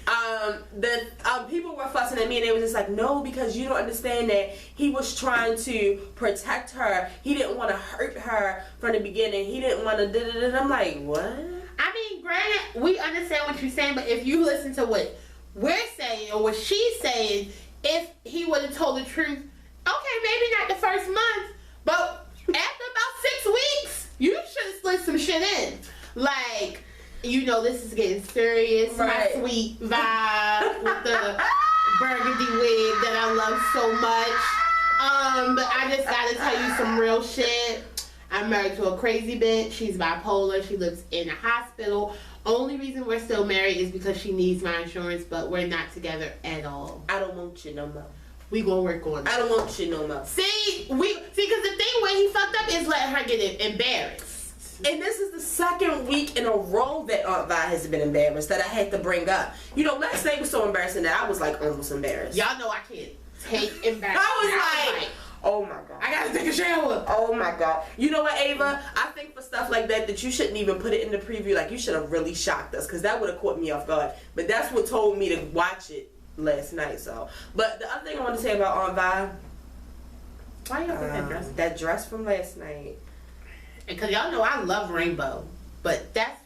And people were fussing at me, and they were just like, no, because you don't understand that he was trying to protect her. He didn't want to hurt her from the beginning. He didn't want to I'm like, what? I mean, granted, we understand what you're saying, but if you listen to what we're saying or what she's saying, if he would have told the truth, okay, maybe not the first month, but after about 6 weeks, you should have slid some shit in. Like, this is getting serious. Right. My sweet vibe with the burgundy wig that I love so much. But I just gotta tell you some real shit. I'm married to a crazy bitch. She's bipolar. She lives in a hospital. Only reason we're still married is because she needs my insurance, but we're not together at all. I don't want you no more. We gonna work on that. I don't want you no more. See, because the thing where he fucked up is letting her get embarrassed. And this is the second week in a row that Aunt Vi has been embarrassed that I had to bring up. Last night was so embarrassing that I was like almost embarrassed. Y'all know I can't take embarrassment. I was like, oh my God. I gotta take a shower. Oh my God. You know what, Ava? I think for stuff like that you shouldn't even put it in the preview. Like, you should have really shocked us, because that would have caught me off guard. But that's what told me to watch it last night. So, but the other thing I want to say about Aunt Vi, why y'all think that dress? That dress from last night. Because y'all know I love rainbow, but that's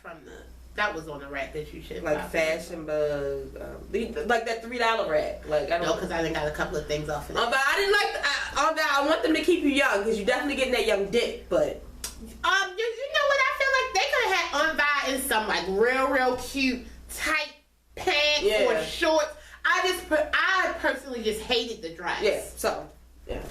that was on the rack that you should like Fashion Bug, like that $3 rack. Like, I don't know, because I done got a couple of things off of it. But I didn't like. I want them to keep you young, because you definitely getting that young dick. But you know what? I feel like they could have had Aunt Vi in some like real cute tight pants or shorts. I personally just hated the dress. Yeah. So yeah.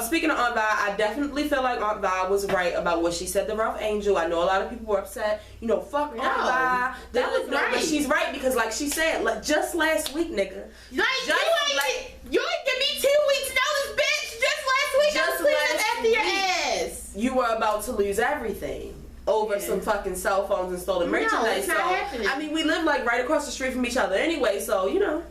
Speaking of Aunt Vi, I definitely feel like Aunt Vi was right about what she said to Ralph Angel. I know a lot of people were upset. You know, fuck Aunt Vi. That was right. But she's right because, like she said, like just last week, nigga. You ain't give me 2 weeks notice, bitch. Just last week, I was cleaning after your ass. You were about to lose everything over some fucking cell phones and stolen merchandise. No, it's not happening. I mean, we live like right across the street from each other anyway, so you know.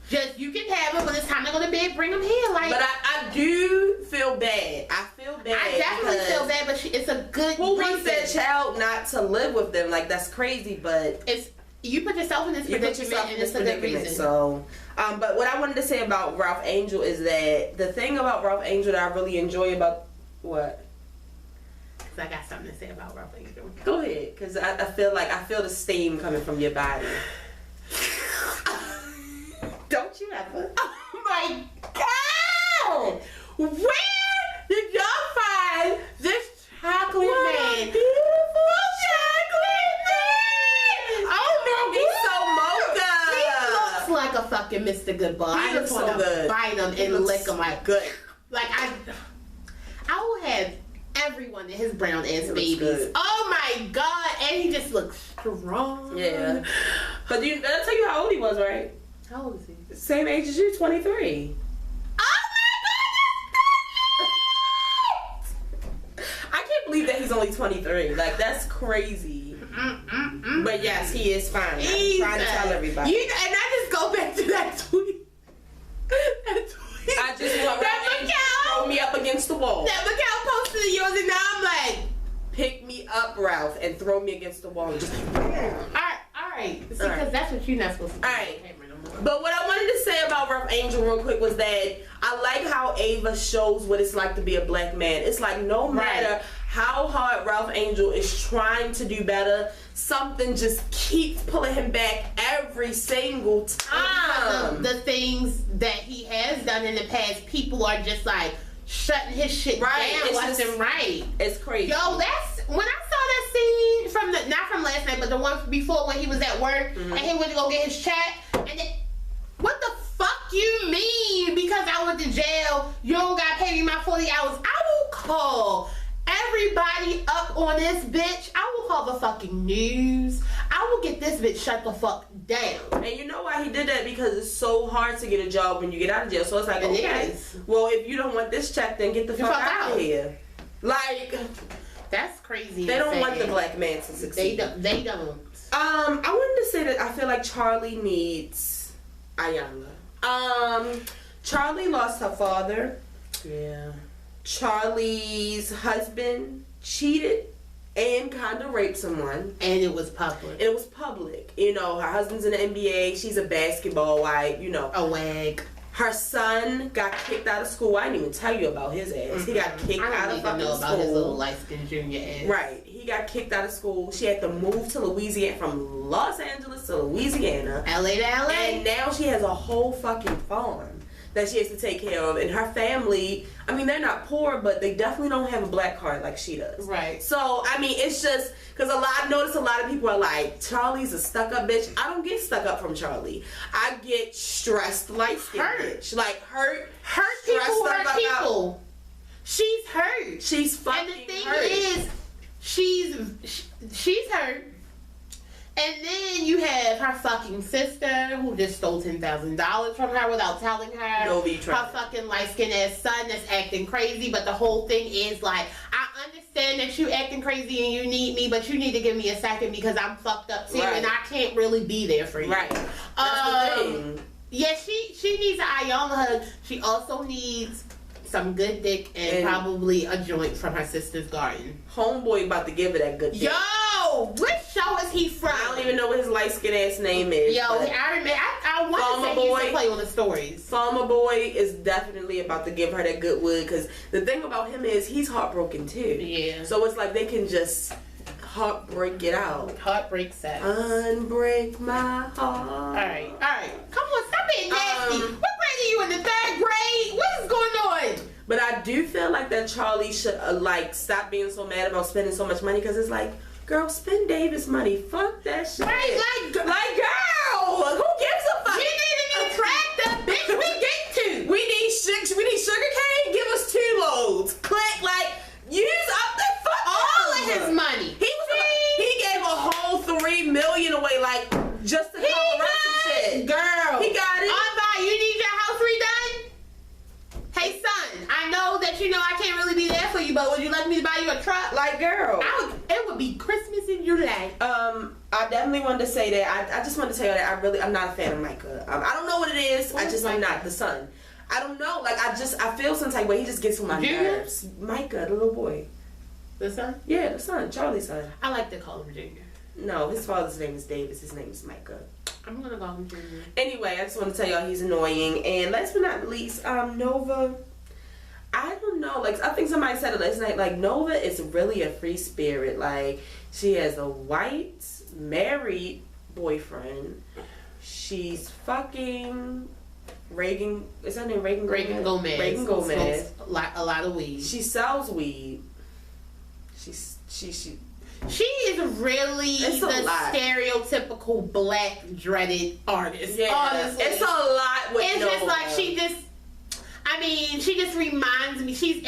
Just you can have it when it's time to go to bed. Bring them here, like. But I do feel bad. I feel bad. I definitely feel bad, but it's a good. Who wants that child not to live with them? Like that's crazy, but it's you put yourself in this predicament, and it's a good reason. So, but what I wanted to say about Ralph Angel is that the thing about Ralph Angel that I really enjoy about what. Because I got something to say about Ralph Angel. Go ahead, because I feel the steam coming from your body. Don't you ever? Oh my God! Where did y'all find this chocolate man? Beautiful chocolate man! Oh no, he's so mocha. He looks like a fucking Mr. Goodbye. I just want to bite him and lick him like good. Like I will have everyone in his brown ass babies. Good. Oh my God! And he just looks strong. Yeah. But did I tell you how old he was, right? How old is he? Same age as you, 23. Oh my God! I can't believe that he's only 23. Like, that's crazy. But yes, he is fine. I'm trying to tell everybody. And I just go back to that tweet. I just want that to throw me up against the wall. That Macau posted yours, and now I'm like, pick me up, Ralph, and throw me against the wall. And just all right. See, because that's what you're not supposed to do. All right. But what I wanted to say about Ralph Angel real quick was that I like how Ava shows what it's like to be a black man. It's like no matter how hard Ralph Angel is trying to do better, something just keeps pulling him back every single time. The things that he has done in the past, people are just like shutting his shit down left and right. It's crazy. Yo, that's when I saw that scene from not from last night, but the one before when he was at work and he went to go get his check, and then what the fuck you mean? Because I went to jail, you don't gotta pay me my 40 hours. I will call everybody up on this bitch. I will call the fucking news. I will get this bitch shut the fuck down. And you know why he did that? Because it's so hard to get a job when you get out of jail. So it's like, okay, well, if you don't want this check, then get the fuck out of here. Like, that's crazy. They don't want the black man to succeed. They don't. I wanted to say that I feel like Charlie needs Ayana. Charlie lost her father. Yeah. Charlie's husband cheated and kind of raped someone. And it was public. It was public. You know, her husband's in the NBA. She's a basketball wife, you know. A wag. Her son got kicked out of school. I didn't even tell you about his ass. He got kicked out of fucking school. I don't even know about his little light-skinned junior ass. Right. He got kicked out of school. She had to move to Louisiana, from Los Angeles to Louisiana. LA to LA. And now she has a whole fucking farm that she has to take care of. And her family, I mean, they're not poor, but they definitely don't have a black card like she does. Right. So, I mean, it's just, because I notice a lot of people are like, Charlie's a stuck-up bitch. I don't get stuck up from Charlie. I get stressed, light-skinned bitch. Like, hurt people hurt people. She's hurt. She's fucking hurt. And the thing is, she's hurt. And then you have her fucking sister who just stole $10,000 from her without telling her. Her fucking light-skinned ass son that's acting crazy. But the whole thing is like, I understand that you acting crazy and you need me, but you need to give me a second because I'm fucked up too, and I can't really be there for you. Right. That's the thing. Yeah, she needs an Ayana hug. She also needs some good dick and probably a joint from her sister's garden. Homeboy about to give her that good dick. Yo, which show is he from? I don't even know what his light skin ass name is. Yo, I want to say he used to play on the stories. Farmer Boy is definitely about to give her that good wood, because the thing about him is he's heartbroken too. Yeah. So it's like they can just heartbreak it out. Heartbreak sex. Unbreak my heart. All right. Come on, stop being nasty. What grade are you in, the 3rd grade? What is going on? But I do feel like that Charlie should stop being so mad about spending so much money, because it's like, girl, spend David's money. Fuck that shit. Right, like girl, who gives a fuck? You need a new tractor, bitch. We just to cover up some shit. Girl. He got it. Bye. You need your house redone? Hey, son, I know that I can't really be there for you, but would you like me to buy you a truck? Like, girl. It would be Christmas in July. I definitely wanted to say that. I just wanted to tell you that I'm not a fan of Micah. I don't know what it is. I'm not the son. I don't know. Like, I feel some type of way. He just gets on my nerves. Micah, the little boy. The son? Yeah, the son. Charlie's son. I like to call him Junior. No, his father's name is Davis. His name is Micah. I'm gonna call him Junior. Anyway, I just want to tell y'all he's annoying. And last but not least, Nova. I don't know. Like, I think somebody said it last night. Like, Nova is really a free spirit. Like, she has a white married boyfriend. She's fucking Reagan. Is her name Reagan? Reagan Gomez. Reagan Gomez. A lot of weed. She sells weed. She is really the stereotypical black dreaded artist. Yeah, honestly, it's a lot. With it's Nova. Just like she just reminds me. She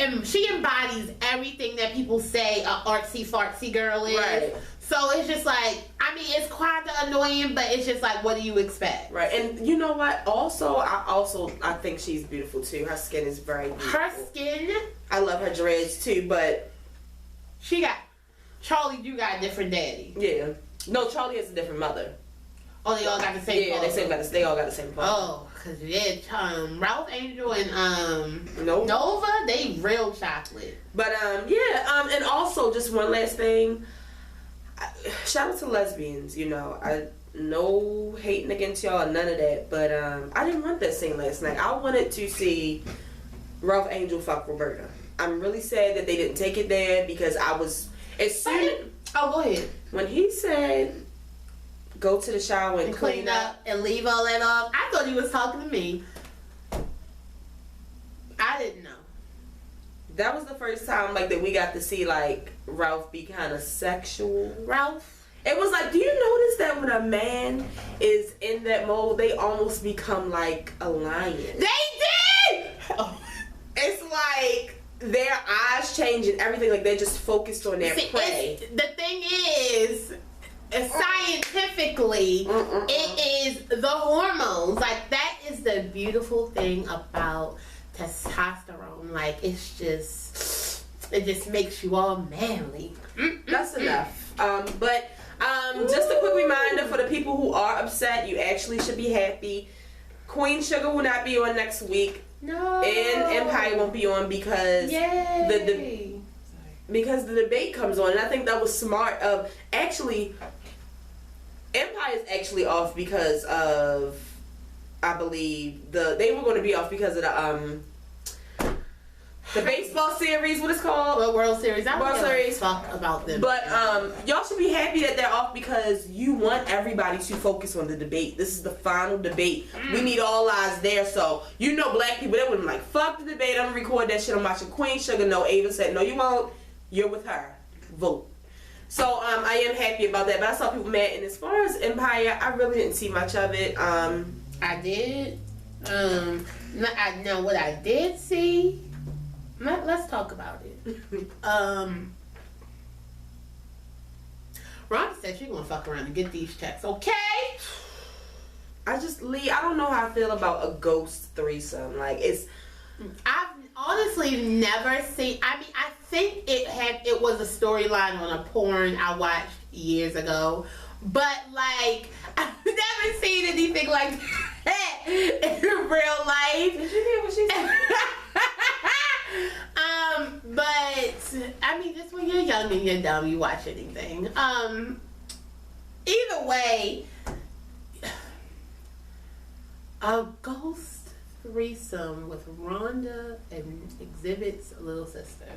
embodies everything that people say a artsy fartsy girl is. Right. So it's just like, it's quite annoying, but it's just like, what do you expect? Right. And you know what? I think she's beautiful too. Her skin is very beautiful. Her skin. I love her dreads too, but Charlie do got a different daddy. Yeah. No, Charlie has a different mother. Oh, they all got the same father. Yeah, they all got the same father. Oh, because Ralph Angel and Nova, they real chocolate. But and also just one last thing. Shout out to lesbians, I no hating against y'all, none of that, but I didn't want that scene last night. I wanted to see Ralph Angel fuck Roberta. I'm really sad that they didn't take it there because I was go ahead. When he said go to the shower and clean up and leave all that off, I thought he was talking to me. I didn't know. That was the first time that we got to see Ralph be kind of sexual. Ralph. It was like, do you notice that when a man is in that mode, they almost become like a lion? They did! Oh. It's like their eyes change and everything. Like they're just focused on their prey. The thing is, scientifically, it is the hormones. Like that is the beautiful thing about testosterone. Like it just makes you all manly. That's enough. But just a quick reminder for the people who are upset, you actually should be happy. Queen Sugar will not be on next week. No. And Empire won't be on because because the debate comes on, and I think that was smart. Empire is actually off because of, I believe they were going to be off because of the baseball series. What it's called? The World Series. I World Series. Fuck about them. But y'all should be happy that they're off because you want everybody to focus on the debate. This is the final debate. We need all eyes there. So black people, they would be like, fuck the debate. I'm gonna record that shit. I'm watching Queen Sugar. No, Ava said, no, you won't. You're with her. Vote. So I am happy about that. But I saw people mad. And as far as Empire, I really didn't see much of it. I did. Now what I did see. Let's talk about it. Ronnie said she's gonna fuck around and get these checks, okay? I don't know how I feel about a ghost threesome. I've honestly never seen. I think it was a storyline on a porn I watched years ago, but I've never seen anything like that in real life. Did you hear what she said? But just when you're young and you're dumb, you watch anything. Either way, a ghost threesome with Rhonda and Exhibit's little sister.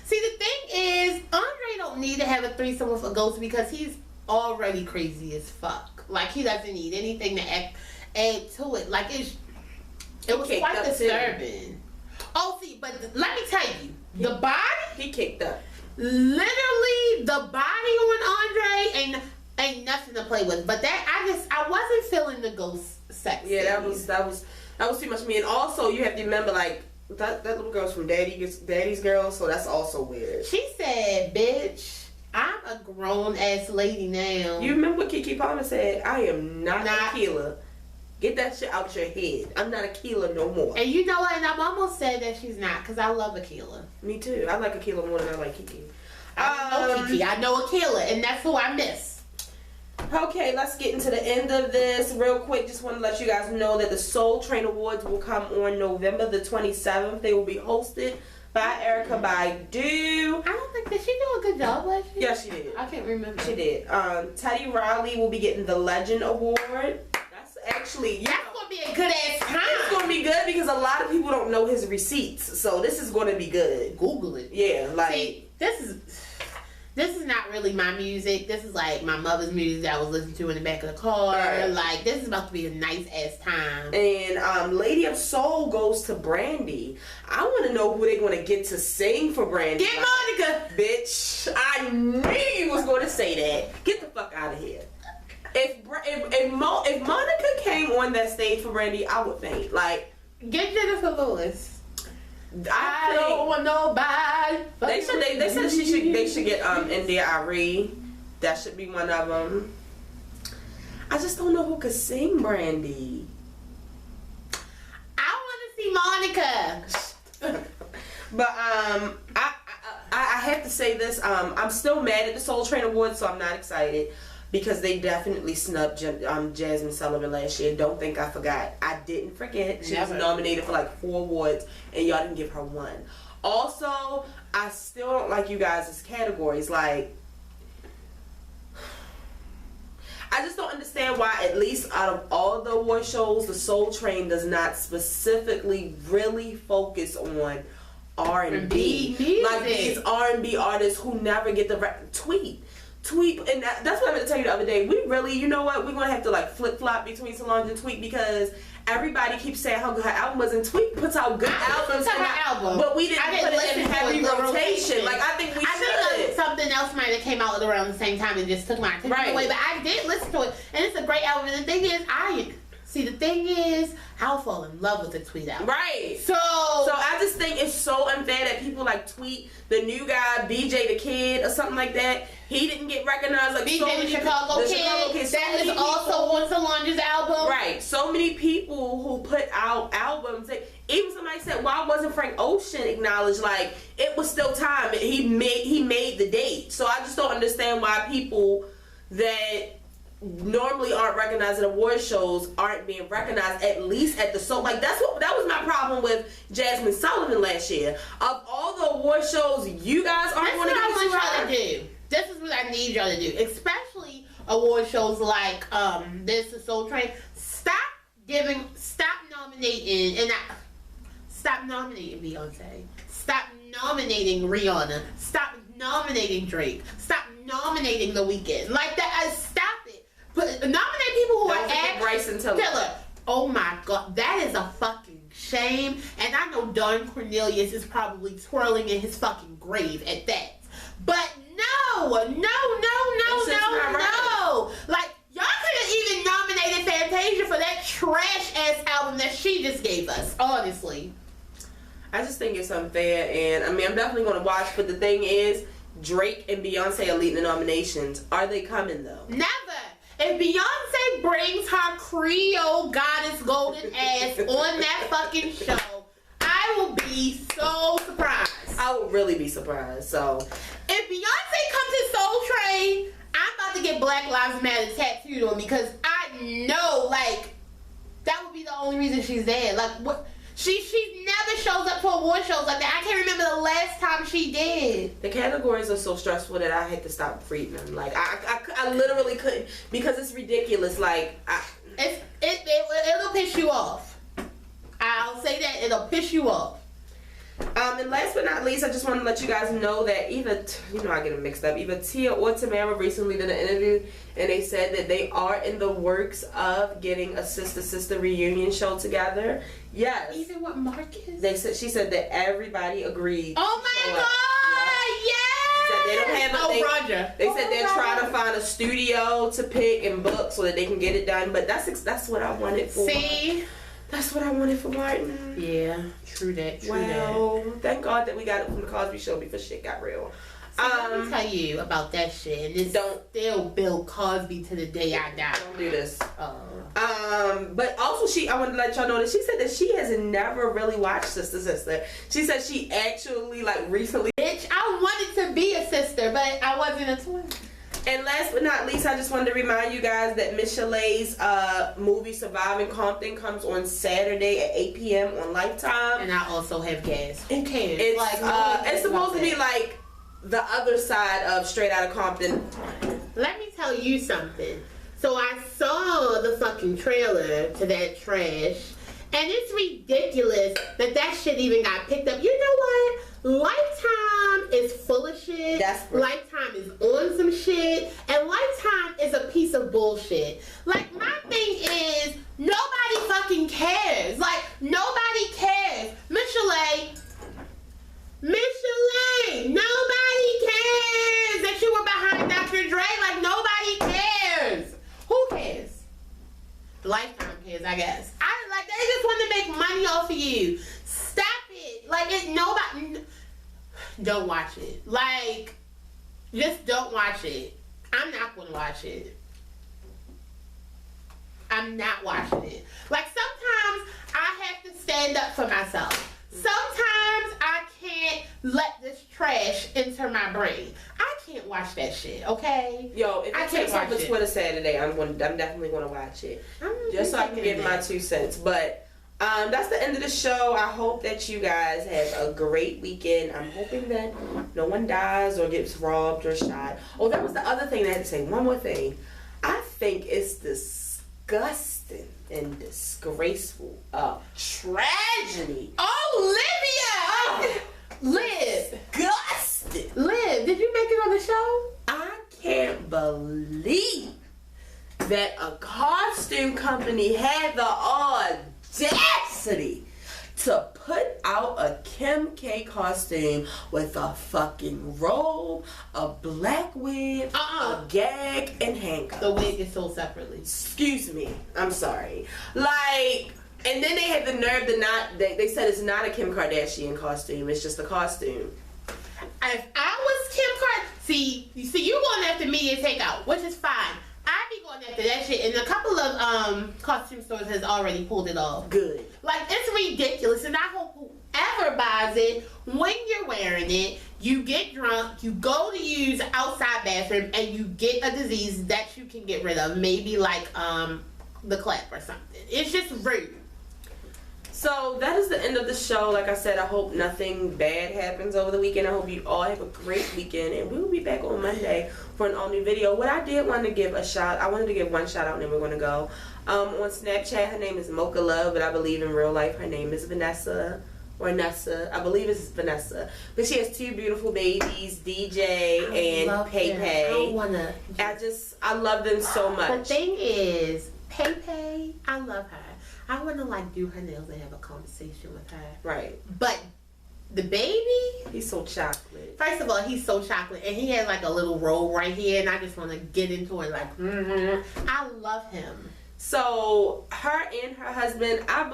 See, the thing is, Andre don't need to have a threesome with a ghost because he's already crazy as fuck. He doesn't need anything to add to it. It was quite disturbing. Oh, see, but let me tell you, the body... He kicked up. Literally, the body on Andre ain't nothing to play with. But I wasn't feeling the ghost sex. Yeah, that was too much for me. And also, you have to remember, that little girl's from Daddy's Girl, so that's also weird. She said, bitch, I'm a grown ass lady now. You remember what Keke Palmer said? I am not Akilah. Get that shit out your head. I'm not Akilah no more. And you know what? And I'm almost sad that she's not, because I love Akilah. Me too. I like Akilah more than I like Keke. I know Akilah, and that's who I miss. Okay, let's get into the end of this real quick. Just want to let you guys know that the Soul Train Awards will come on November the 27th. They will be hosted by Erykah Badu. I don't think, did she do a good job last year? Yeah, she did. I can't remember. She did. Teddy Riley will be getting the Legend Award. That's actually... That's going to be a good ass time. It's going to be good because a lot of people don't know his receipts. So this is going to be good. Google it. Yeah, like... See, this is not really my music. This is like my mother's music that I was listening to in the back of the car. Right. Like, this is about to be a nice ass time. And Lady of Soul goes to Brandy. I want to know who they're going to get to sing for Brandy. Get Monica! Bitch, I knew you was going to say that. Get the fuck out of here. If Monica came on that stage for Brandy, I would faint. Like, get Jennifer Lewis. I don't want nobody. They said they should get India Arie. That should be one of them. I just don't know who could sing Brandy. I want to see Monica. But I have to say this. I'm still mad at the Soul Train Awards, so I'm not excited. Because they definitely snubbed Jasmine Sullivan last year. Don't think I forgot. I didn't forget. She was nominated for like 4 awards, and y'all didn't give her one. Also, I still don't like you guys' categories. Like, I just don't understand why, at least out of all the award shows, the Soul Train does not specifically really focus on R&B. Like these R&B artists who never get the Tweet, and that's what I meant to tell you the other day. We really, you know what? We're gonna have to like flip flop between Solange and Tweet because everybody keeps saying how good her album was, and Tweet puts out good albums. But we didn't put it in heavy rotation. Like I think we should. I think something else might have came out around the same time and just took my attention away. But I did listen to it, and it's a great album. And the thing is, I'll fall in love with the Tweet album. Right. So I just think it's so unfair that people like Tweet, the new guy, BJ the Kid or something like that, he didn't get recognized. Like BJ the Chicago Kid. That is also on Solange's album. Right. So many people who put out albums. Even somebody said, why wasn't Frank Ocean acknowledged? Like, it was still time. He made the date. So I just don't understand why people that normally aren't recognized in award shows aren't being recognized at least at the Soul. Like that was my problem with Jasmine Sullivan last year. Of all the award shows, you guys aren't going to get to y'all to do. This is what I need y'all to do, especially award shows like this the Soul Train. Stop nominating Beyonce. Stop nominating Rihanna. Stop nominating Drake. Stop nominating The Weeknd. Like that. Stop it. But nominate people who are Bryson Tiller. Oh my God, that is a fucking shame. And I know Don Cornelius is probably twirling in his fucking grave at that. But no. Like y'all could have even nominated Fantasia for that trash ass album that she just gave us. Honestly, I just think it's unfair, and I mean I'm definitely going to watch. But the thing is, Drake and Beyonce are leading the nominations. Are they coming though? Never. If Beyonce brings her Creole goddess golden ass on that fucking show, I will be so surprised. I would really be surprised. So, if Beyonce comes to Soul Train, I'm about to get Black Lives Matter tattooed on me because I know, like, that would be the only reason she's there. Like, what? She never shows up to award shows like that. I can't remember the last time she did. The categories are so stressful that I had to stop reading them. Like I literally couldn't because it's ridiculous. Like it'll piss you off. I'll say that it'll piss you off. And last but not least, I just want to let you guys know that either I get them mixed up. Either Tia or Tamara recently did an interview, and they said that they are in the works of getting a sister reunion show together. Yes. Even with Marcus. She said that everybody agreed. Oh my God! Yes. They don't have Roger. They said they're trying to find a studio to pick and book so that they can get it done. But that's what I wanted for. See. That's what I wanted for Martin. Yeah, true that. Thank God that we got it from the Cosby Show before shit got real. Let me tell you about that shit. And it's still Bill Cosby to the day I die. Don't do this. But also I wanted to let y'all know that she said that she has never really watched Sister Sister. She said she actually recently. Bitch, I wanted to be a sister, but I wasn't a twin. And last but not least, I just wanted to remind you guys that Miss Chalet's movie Surviving Compton comes on Saturday at 8 p.m. on Lifetime. And I also have gas. Who cares? It's it's supposed to be like the other side of Straight Outta Compton. Let me tell you something. So I saw the fucking trailer to that trash, and it's ridiculous that shit even got picked up. You know what? Lifetime is full of shit. Desperate. Lifetime is on some shit, and Lifetime is a piece of bullshit. Like, my thing is, nobody fucking cares. Like, nobody cares. Michelet, nobody cares that you were behind Dr. Dre. Like, nobody cares. Who cares? Lifetime cares, I guess. They just want to make money off of you. Stop it. Like, nobody. Don't watch it. Like, just don't watch it. I'm not going to watch it. I'm not watching it. Like, sometimes I have to stand up for myself. Sometimes I can't let this trash enter my brain. I can't watch that shit, okay? Yo, if it takes off the Twitter Saturday, I'm definitely going to watch it. Just so I can give my 2 cents. But that's the end of the show. I hope that you guys have a great weekend. I'm hoping that no one dies or gets robbed or shot. Oh, that was the other thing I had to say. One more thing. I think it's disgusting and disgraceful. Tragedy. Olivia! Liv. Disgusting. Liv, did you make it on the show? I can't believe that a costume company had the audacity to put out a Kim K costume with a fucking robe, a black wig, a gag, and handcuffs. The wig is sold separately. Excuse me. I'm sorry. And then they had the nerve to they said it's not a Kim Kardashian costume, it's just a costume. If I was Kim Kardashian, see, you going after media takeout, which is fine. I be going after that shit, and a couple of costume stores has already pulled it off. Good. Like, it's ridiculous, and I hope whoever buys it, when you're wearing it, you get drunk, you go to use outside bathroom, and you get a disease that you can get rid of, maybe like the clap or something. It's just rude. So that is the end of the show. Like I said, I hope nothing bad happens over the weekend. I hope you all have a great weekend, and we will be back on Monday for an all new video. What I did want to give I wanted to give one shout out, and then we're going to go. On Snapchat, her name is Mocha Love, but I believe in real life her name is Vanessa. Or Nessa. I believe it's Vanessa. But she has 2 beautiful babies, DJ and Pei Pei. I love them so much. The thing is, Pei Pei, I love her. I want to do her nails and have a conversation with her. Right. But the baby, he's so chocolate. First of all, he's so chocolate, and he has a little roll right here, and I just want to get into it. I love him. So her and her husband, I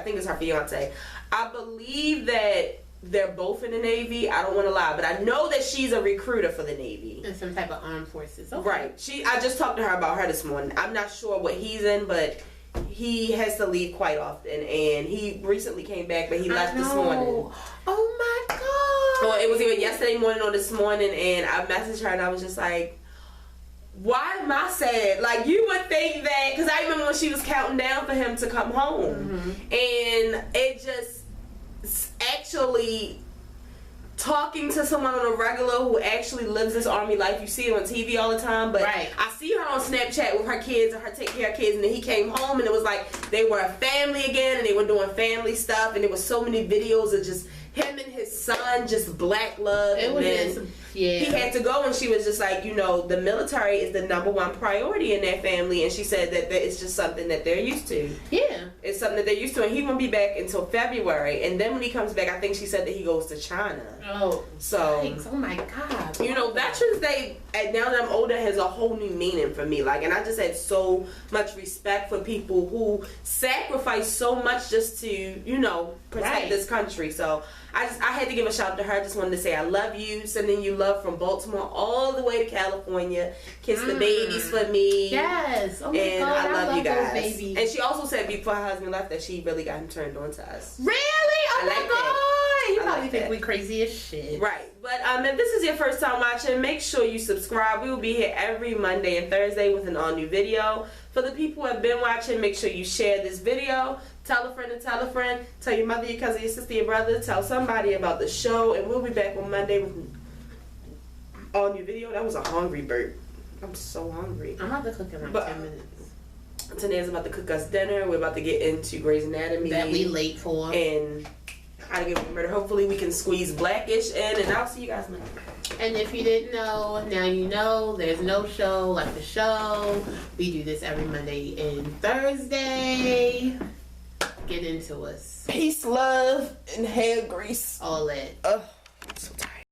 think it's her fiance. I believe that they're both in the Navy. I don't want to lie, but I know that she's a recruiter for the Navy. In some type of armed forces. Okay. Right. I just talked to her about her this morning. I'm not sure what he's in, but he has to leave quite often, and he recently came back, but he left this morning. Oh my God. Well, it was either yesterday morning or this morning, and I messaged her, and I was just like, why am I sad? You would think that, because I remember when she was counting down for him to come home, and it just actually talking to someone on a regular who actually lives this army life. You see it on TV all the time, but I see her on Snapchat with her kids and her taking care of kids, and then he came home and it was like they were a family again and they were doing family stuff, and there was so many videos of just him and his son, just black love. It was he had to go, and she was just like, the military is the #1 priority in their family, and she said that it's just something that they're used to. Yeah. It's something that they're used to, and he won't be back until February, and then when he comes back, I think she said that he goes to China. Oh. So. Thanks. Oh my God. Veterans Day, now that I'm older, has a whole new meaning for me. And I just had so much respect for people who sacrifice so much just to, protect this country. So I had to give a shout out to her. I just wanted to say I love you. Sending you love from Baltimore all the way to California. Kiss the babies for me. Yes. Oh my and God, I love you guys. those babies. And she also said before her husband left that she really got him turned on to us. Really? Oh I my like God. that. You I probably like think that. we crazy as shit. Right. But if this is your first time watching, make sure you subscribe. We will be here every Monday and Thursday with an all new video. For the people who have been watching, make sure you share this video. Tell a friend to tell a friend. Tell your mother, your cousin, your sister, your brother. Tell somebody about the show. And we'll be back on Monday with an all new video. That was a hungry burp. I'm so hungry. I'm about to cook in like 10 minutes. Tanae's about to cook us dinner. We're about to get into Grey's Anatomy. That we late for. And How to Get Away with Murder. Hopefully we can squeeze Blackish in. And I'll see you guys later. And if you didn't know, now you know. There's no show like the show. We do this every Monday and Thursday. Get into us. Peace, love, and hair grease. All that. Ugh.